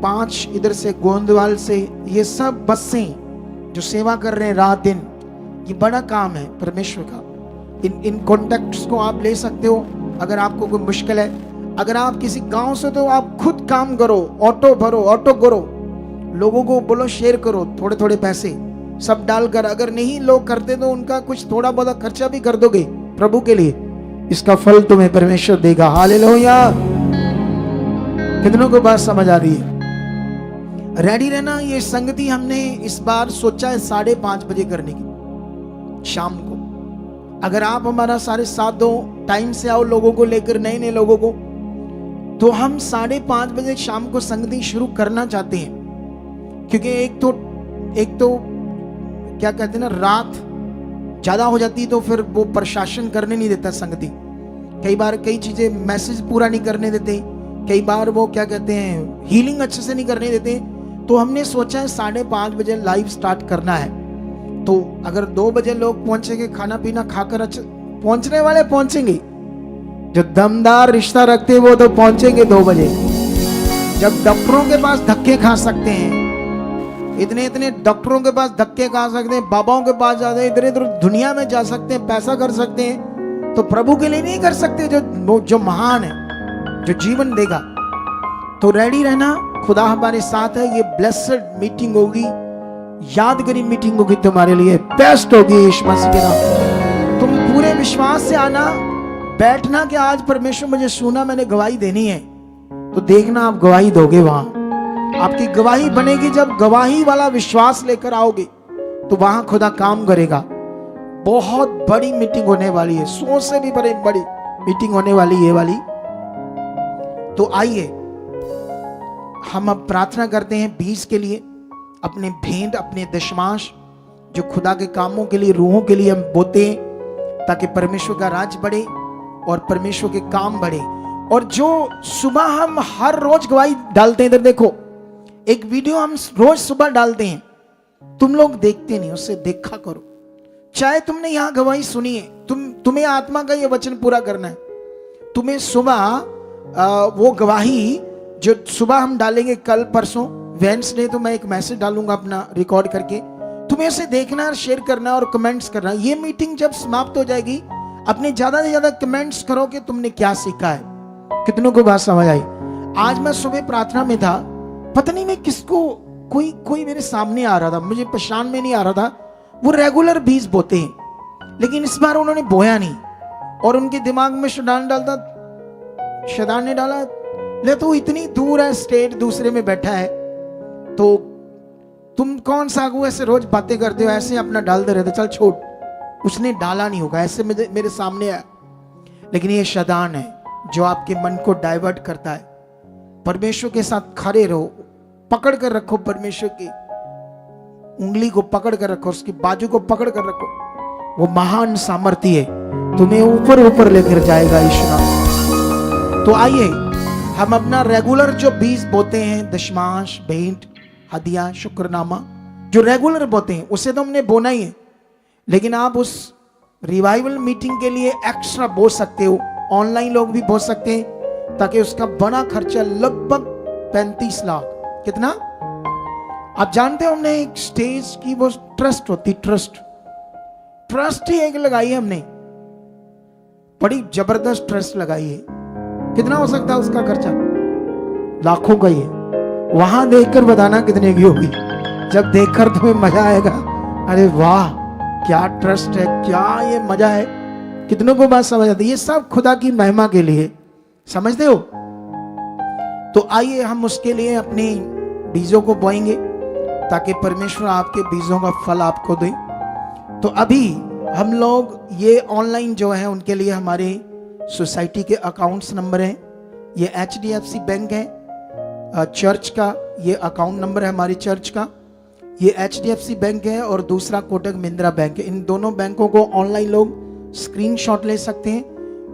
5 इधर से गोंदवाल से। ये सब बसें जो सेवा कर रहे हैं रात दिन, ये बड़ा काम है परमेश्वर का। इन कॉन्टेक्ट्स को आप ले सकते हो अगर आपको कोई मुश्किल है। अगर आप किसी गांव से, तो आप खुद काम करो, ऑटो भरो, ऑटो करो, लोगों को बोलो शेयर करो, थोड़े थोड़े पैसे सब डालकर। अगर नहीं लोग करते तो उनका कुछ थोड़ा बहुत खर्चा भी कर दोगे प्रभु के लिए, इसका फल तुम्हें परमेश्वर देगा। हालेलुया। कितनों को बात समझ आ रही है? रेडी रहना। ये संगति हमने इस बार सोचा है 5:30 बजे करने की, शाम को। अगर आप हमारा सारे साथ दो, टाइम से आओ लोगों को लेकर, नए नए लोगों को, तो हम 5:30 बजे शाम को संगति शुरू करना चाहते हैं। क्योंकि एक तो क्या कहते हैं ना, रात ज्यादा हो जाती है तो फिर वो प्रशासन करने नहीं देता संगति। कई बार कई चीजें मैसेज पूरा नहीं करने देते, कई बार वो क्या कहते हैं हीलिंग अच्छे से नहीं करने देते। तो हमने सोचा है 5:30 बजे लाइव स्टार्ट करना है। तो अगर 2 बजे लोग पहुंचेंगे, खाना पीना खाकर, अच्छा पहुंचने वाले पहुंचेंगे, जो दमदार रिश्ता रखते हैं वो तो पहुंचेंगे 2 बजे। जब डॉक्टरों के पास धक्के खा सकते हैं, इतने डॉक्टरों के पास धक्के खा सकते हैं, बाबाओं के पास जाते हैं, इधर इधर दुनिया में जा सकते हैं, पैसा कर सकते हैं, तो प्रभु के लिए नहीं कर सकते जो महान है, जो जीवन देगा। तो रेडी रहना, खुदा हमारे साथ है। ये ब्लेस्ड मीटिंग होगी, यादगारी मीटिंग होगी, तुम्हारे लिए बेस्ट होगी यीशु मसीह के नाम। तुम पूरे विश्वास से आना, बैठना कि आज परमेश्वर मुझे सुना, मैंने गवाही देनी है, तो देखना आप गवाही दोगे। वहां आपकी गवाही बनेगी। जब गवाही वाला विश्वास लेकर आओगे तो वहां खुदा काम करेगा। बहुत बड़ी मीटिंग होने वाली है, 100 से भी बड़ी मीटिंग होने वाली है ये वाली। तो आइए हम अब प्रार्थना करते हैं 20 के लिए, अपने भेंट, अपने दशमांश जो खुदा के कामों के लिए, रूहों के लिए हम बोते हैं, ताकि परमेश्वर का राज बढ़े और परमेश्वर के काम बढ़े। और जो सुबह हम हर रोज गवाही डालते हैं, इधर देखो, एक वीडियो हम रोज सुबह डालते हैं, तुम लोग देखते नहीं, उससे देखा करो। चाहे तुमने यहां गवाही सुनी है, तुम्हें आत्मा का ये वचन पूरा करना है। तुम्हें सुबह वो गवाही जो सुबह हम डालेंगे कल परसों वेडनेसडे, तो मैं एक मैसेज डालूंगा अपना रिकॉर्ड करके, तुम्हें उसे देखना और शेयर करना और कमेंट्स करना। ये मीटिंग जब समाप्त हो जाएगी, अपने ज्यादा से ज्यादा कमेंट्स करो कि तुमने क्या सीखा है। कितनों को बात समझ आई? आज मैं सुबह प्रार्थना में था, पता नहीं मैं किसको, कोई मेरे सामने आ रहा था, मुझे पहचान में नहीं आ रहा था। वो रेगुलर बीज बोते हैं, लेकिन इस बार उन्होंने बोया नहीं, और उनके दिमाग में शैतान ने डाला, ले तो इतनी दूर है, स्टेट दूसरे में बैठा है, तो तुम कौन सा आगू ऐसे रोज बातें करते हो, ऐसे अपना डालते रहते, चल छोड़। उसने डाला नहीं होगा, ऐसे मेरे सामने आया। लेकिन ये शैतान है जो आपके मन को डाइवर्ट करता है। परमेश्वर के साथ खड़े रहो, पकड़ कर रखो, परमेश्वर की उंगली को पकड़ कर रखो, उसकी बाजू को पकड़ कर रखो। वो महान सामर्थ्य है, तुम्हें ऊपर ऊपर लेकर जाएगा यीशु नाम। तो आइए हम अपना रेगुलर जो बीज बोते हैं, दशमांश, भेंट, हदिया, शुक्रनामा, जो रेगुलर बोते हैं उसे तो हमने बोना ही है। लेकिन आप उस रिवाइवल मीटिंग के लिए एक्स्ट्रा बो सकते हो, ऑनलाइन लोग भी बो सकते हैं, ताकि उसका बड़ा खर्चा लगभग 35 लाख। कितना? आप जानते हो, हमने एक स्टेज की वो ट्रस्ट होती, ट्रस्ट ही एक लगाई है हमने, बड़ी जबरदस्त ट्रस्ट लगाई है। कितना हो सकता है उसका खर्चा? लाखों का ही है। वहां देखकर बताना कितने की होगी, जब देखकर तुम्हें मजा आएगा, अरे वाह क्या ट्रस्ट है, क्या ये मजा है। कितनों को बात समझ आती है? ये सब खुदा की महिमा के लिए, समझते हो? तो आइए हम उसके लिए अपने बीजों को बोएंगे, ताकि परमेश्वर आपके बीजों का फल आपको दे। तो अभी हम लोग ये ऑनलाइन जो है उनके लिए हमारे सोसाइटी के अकाउंट्स नंबर हैं। ये HDFC बैंक है, चर्च का ये अकाउंट नंबर है, हमारी चर्च का ये HDFC बैंक है, और दूसरा कोटक महिंद्रा बैंक है। इन दोनों बैंकों को ऑनलाइन लोग स्क्रीनशॉट ले सकते हैं,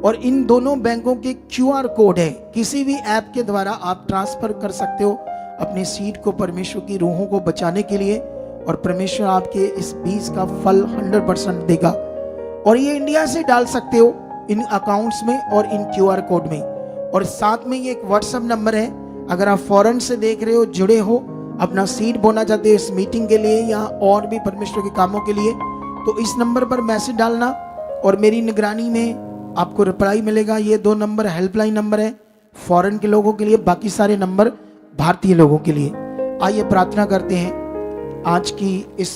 और इन दोनों बैंकों के QR कोड है, किसी भी ऐप के द्वारा आप ट्रांसफर कर सकते हो अपने सीड को परमेश्वर की रूहों को बचाने के लिए, और परमेश्वर आपके इस बीज का फल 100% देगा। और ये इंडिया से डाल सकते हो इन अकाउंट्स में और इन QR कोड में। और साथ में ये एक व्हाट्सएप नंबर है, अगर आप फॉरेन से देख रहे हो, जुड़े हो, अपना सीड बोना चाहते हो इस मीटिंग के लिए या और भी परमेश्वर के कामों के लिए, तो इस नंबर पर मैसेज डालना और मेरी निगरानी में आपको रिप्लाई मिलेगा। ये 2 नंबर हेल्पलाइन नंबर है फॉरेन के लोगों के लिए, बाकी सारे नंबर भारतीय लोगों के लिए। आइए प्रार्थना करते हैं आज की इस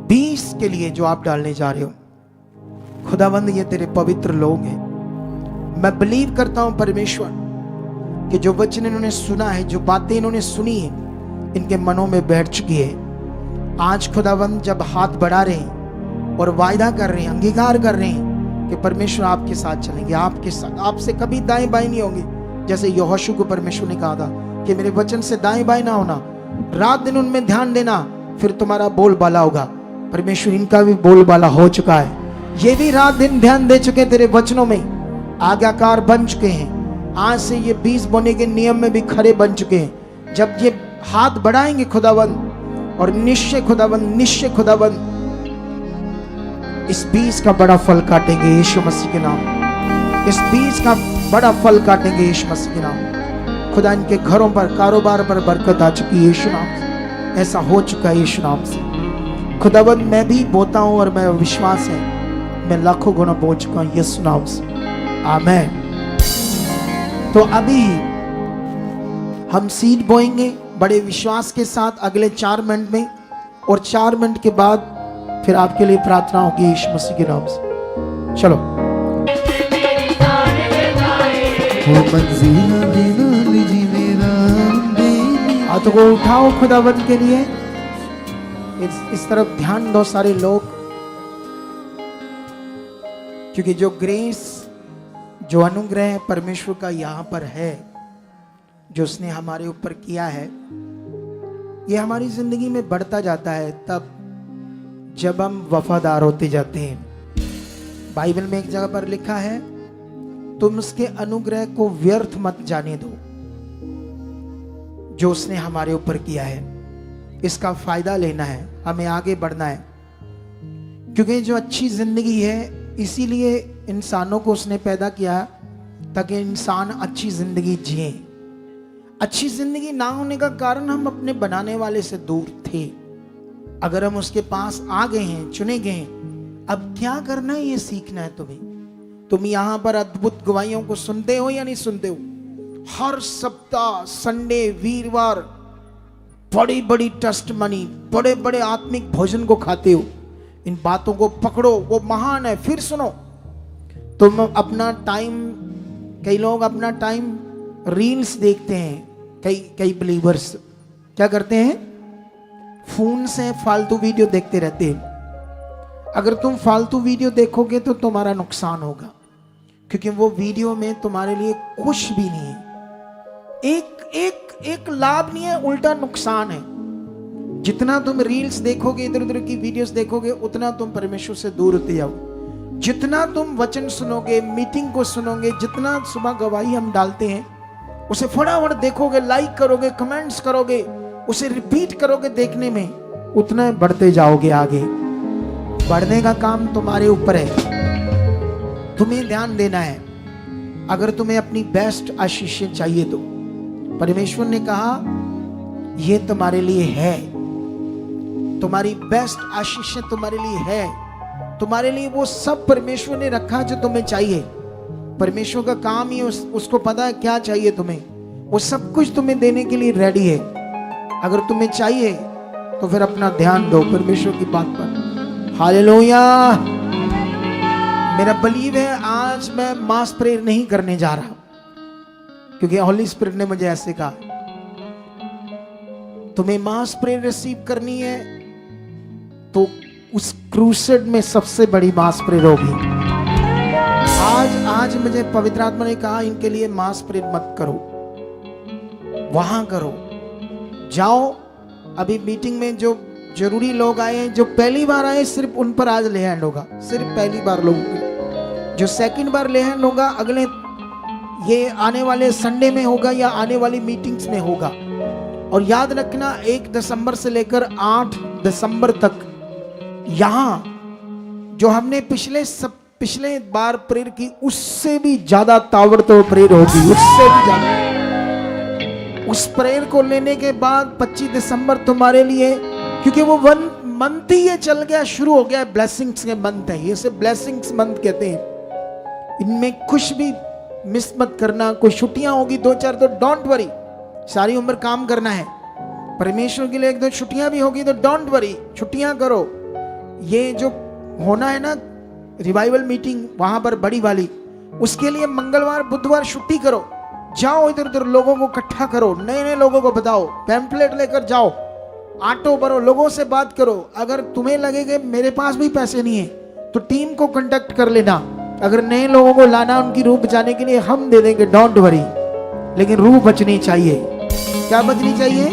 20 के लिए जो आप डालने जा रहे हो। खुदावंद ये तेरे पवित्र लोग हैं, मैं बिलीव करता हूं परमेश्वर कि जो वचन इन्होंने सुना है, जो बातें इन्होंने सुनी है, इनके मनों में बैठ चुकी है। आज खुदावंद जब हाथ बढ़ा रहे हैं और वायदा कर रहे हैं, अंगीकार कर रहे हैं कि परमेश्वर आपके साथ चलेंगे, आपके साथ, आपसे कभी दाएं बाएं नहीं होंगे। जैसे यहोशू को परमेश्वर ने कहा था कि मेरे वचन से दाएं बाएं ना होना, रात दिन उनमें ध्यान देना, फिर तुम्हारा बोलबाला होगा। परमेश्वर इनका भी बोलबाला हो चुका है, ये भी रात दिन ध्यान दे चुके हैं, तेरे वचनों में आज्ञाकार बन चुके हैं। आज से ये बीज बोने के नियम में भी खरे बन चुके हैं। जब ये हाथ बढ़ाएंगे खुदावंद, और निश्चय खुदावंद इस बीज का बड़ा फल काटेंगे यीशु मसीह के नाम। इस बीज का बड़ा फल काटेंगे यीशु मसीह के नाम। खुदा इनके घरों पर, कारोबार पर बरकत आ चुकी है यीशु नाम से, ऐसा हो चुका है यीशु नाम से। खुदावंद मैं भी बोता हूं और मैं विश्वास है मैं लाखों गुना बोल चुका हूं यीशु नाम से, आमीन। तो अभी हम सीड बोएंगे बड़े विश्वास के साथ अगले 4 मिनट में, और 4 मिनट के बाद फिर आपके लिए प्रार्थना होगी यीशु मसीह के नाम से। चलो हाथों को उठाओ खुदावंद के लिए, इस तरफ ध्यान दो सारे लोग, क्योंकि जो ग्रेस, जो अनुग्रह परमेश्वर का यहाँ पर है, जो उसने हमारे ऊपर किया है, ये हमारी जिंदगी में बढ़ता जाता है तब जब हम वफादार होते जाते हैं। बाइबल में एक जगह पर लिखा है, तुम उसके अनुग्रह को व्यर्थ मत जाने दो। जो उसने हमारे ऊपर किया है। इसका फायदा लेना है, हमें आगे बढ़ना है, क्योंकि जो अच्छी जिंदगी है इसीलिए इंसानों को उसने पैदा किया ताकि इंसान अच्छी जिंदगी जिए। अच्छी जिंदगी ना होने का कारण हम अपने बनाने वाले से दूर थे। अगर हम उसके पास आ गए हैं, चुने गए हैं, अब क्या करना है ये सीखना है तुम्हें। तुम यहां पर अद्भुत गवाहियों को सुनते हो या नहीं सुनते हो? हर सप्ताह संडे वीरवार बड़ी बड़ी टेस्टमनी, बड़े बड़े आत्मिक भोजन को खाते हो। इन बातों को पकड़ो, वो महान है। फिर सुनो, तुम अपना टाइम, कई लोग अपना टाइम रील्स देखते हैं। कई बिलीवर्स क्या करते हैं? फोन से फालतू वीडियो देखते रहते हैं। अगर तुम फालतू वीडियो देखोगे तो तुम्हारा नुकसान होगा, क्योंकि वो वीडियो में तुम्हारे लिए कुछ भी नहीं है। एक लाभ नहीं है, उल्टा नुकसान है। जितना तुम रील्स देखोगे, इधर उधर की वीडियोस देखोगे, उतना तुम परमेश्वर से दूर होते जाओ। जितना तुम वचन सुनोगे, मीटिंग को सुनोगे, जितना सुबह गवाही हम डालते हैं उसे फटाफट देखोगे, लाइक करोगे, कमेंट्स करोगे, उसे रिपीट करोगे देखने में, उतना बढ़ते जाओगे आगे। बढ़ने का काम तुम्हारे ऊपर है, तुम्हें ध्यान देना है। अगर तुम्हें अपनी बेस्ट आशीषें चाहिए तो परमेश्वर ने कहा ये तुम्हारे लिए है। तुम्हारी बेस्ट आशीषें तुम्हारे लिए है। तुम्हारे लिए वो सब परमेश्वर ने रखा जो तुम्हें चाहिए। परमेश्वर का काम ही उसको पता है क्या चाहिए तुम्हें। वो सब कुछ तुम्हें देने के लिए रेडी है। अगर तुम्हें चाहिए तो फिर अपना ध्यान दो परमेश्वर की बात पर। हालेलुया। मेरा बिलीव है आज मैं मास प्रेयर नहीं करने जा रहा, क्योंकि हॉली स्पिरिट ने मुझे ऐसे कहा। तुम्हें मास प्रेयर रिसीव करनी है तो उस क्रूसेड में सबसे बड़ी मास प्रेयर होगी। आज मुझे पवित्र आत्मा ने कहा इनके लिए मास प्रेयर मत करो, वहां करो। जाओ, अभी मीटिंग में जो जरूरी लोग आए हैं, जो पहली बार आए, सिर्फ उन पर आज ले हैंड होगा। सिर्फ पहली बार लोगों के, जो सेकंड बार ले हैंड होगा अगले ये आने वाले संडे में होगा या आने वाली मीटिंग्स में होगा। और याद रखना 1 दिसंबर से लेकर 8 दिसंबर तक यहां जो हमने पिछले बार प्रेयर की उससे भी ज्यादा ताबड़तोड़ प्रेयर होगी, उससे भी ज्यादा। उस प्रेयर को लेने के बाद 25 दिसंबर तुम्हारे लिए, क्योंकि वो मंथ ही ये चल गया, शुरू हो गया, ब्लेसिंग्स के मंथ है ये, से ब्लेसिंग्स मंथ कहते हैं। इनमें कुछ भी मिस मत करना। कोई छुट्टियां होगी 2-4 तो डोंट वरी, सारी उम्र काम करना है परमेश्वर के लिए। 1-2 छुट्टियां भी होगी तो डोंट वरी, छुट्टियां करो। ये जो होना है ना रिवाइवल मीटिंग वहां पर बड़ी वाली, उसके लिए मंगलवार बुधवार छुट्टी करो। जाओ इधर उधर लोगों को इकट्ठा करो, नए नए लोगों को बताओ, पैम्पलेट लेकर जाओ, ऑटो भरो, लोगों से बात करो। अगर तुम्हें लगे कि मेरे पास भी पैसे नहीं है तो टीम को कांटेक्ट कर लेना। अगर नए लोगों को लाना उनकी रूह बचाने के लिए हम दे देंगे, डोंट वरी। लेकिन रूह बचनी चाहिए। क्या बचनी चाहिए?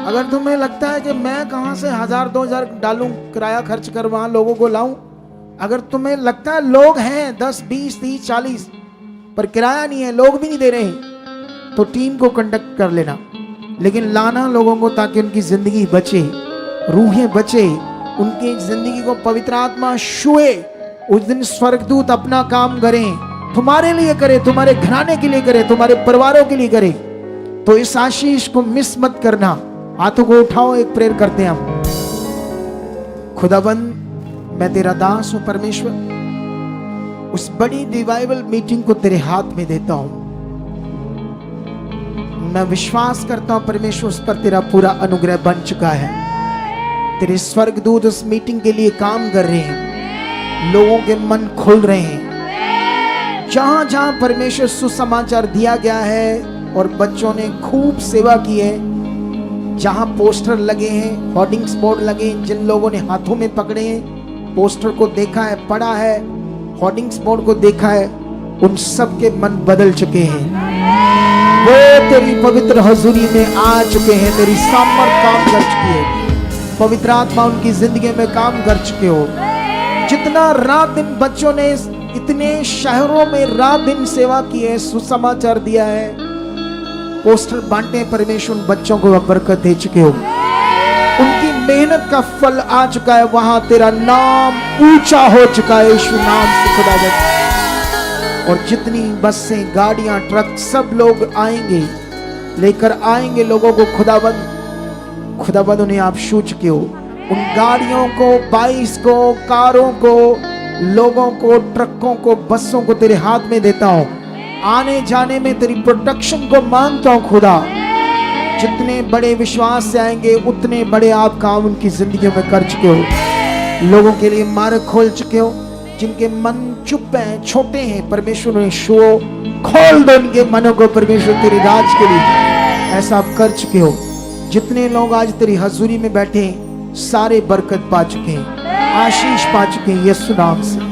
अगर तुम्हें लगता है कि मैं कहां से 1000-2000 डालूं, किराया खर्च कर वहां लोगों को लाऊं, अगर तुम्हें लगता है लोग हैं 10, 20, 30, 40 पर किराया नहीं है, लोग भी नहीं दे रहे, तो टीम को कांटेक्ट कर लेना। लेकिन लाना लोगों को ताकि उनकी जिंदगी बचे, रूहें बचे, उनकी जिंदगी को पवित्र आत्मा छुए। उस दिन स्वर्गदूत अपना काम करें, तुम्हारे लिए करे, तुम्हारे घराने के लिए करे, तुम्हारे परिवारों के लिए करे। तो इस आशीष को मिस मत करना। हाथों को उठाओ, एक प्रेयर करते हैं हम। खुदाबंद, मैं तेरा दास हूं परमेश्वर, उस बड़ी रिवाइवल मीटिंग को तेरे हाथ में देता हूं। मैं विश्वास करता हूं परमेश्वर उस पर तेरा पूरा अनुग्रह बन चुका है। तेरे स्वर्गदूत उस मीटिंग के लिए काम कर रहे हैं, लोगों के मन खुल रहे हैं। जहां जहां परमेश्वर सुसमाचार दिया गया है और बच्चों ने खूब सेवा की है, जहां पोस्टर लगे हैं, होर्डिंग्स बोर्ड लगे हैं, जिन लोगों ने हाथों में पकड़े हैं, पोस्टर को देखा है, पढ़ा है, होर्डिंग्स बोर्ड को देखा है, उन सब के मन बदल चुके हैं। वो तेरी पवित्र हजूरी में आ चुके हैं, तेरी सामर्थ काम कर चुकी है, पवित्र आत्मा उनकी जिंदगी में काम कर चुके हो। जितना रात दिन बच्चों ने इतने शहरों में रात दिन सेवा की है, सुसमाचार दिया है, पोस्टर बांटे, परमेश्वर उन बच्चों को बरकत दे चुके हो। उनकी मेहनत का फल आ चुका है, वहां तेरा नाम ऊंचा हो चुका है यीशु नाम से खुदावंद। और जितनी बसें, गाड़ियां, ट्रक, सब लोग आएंगे, लेकर आएंगे लोगों को खुदावंद उन्हें आप छू चुके हो। उन गाड़ियों को, बाइक्स को, कारों को, लोगों को, ट्रकों को, बसों को तेरे हाथ में देता हूं। आने जाने में तेरी प्रोटेक्शन को मांगता हूं खुदा। जितने बड़े विश्वास से आएंगे उतने बड़े आप काम उनकी जिंदगियों में कर चुके हो। लोगों के लिए मार्ग खोल चुके हो। जिनके मन चुप हैं, छोटे हैं, परमेश्वर ने शो खोल दो उनके मनों को परमेश्वर तेरे राज के लिए। ऐसा आप कर चुके हो। जितने लोग आज तेरी हजूरी में बैठे हैं सारे बरकत पा चुके हैं, आशीष पा चुके हैं यीशु नाम से।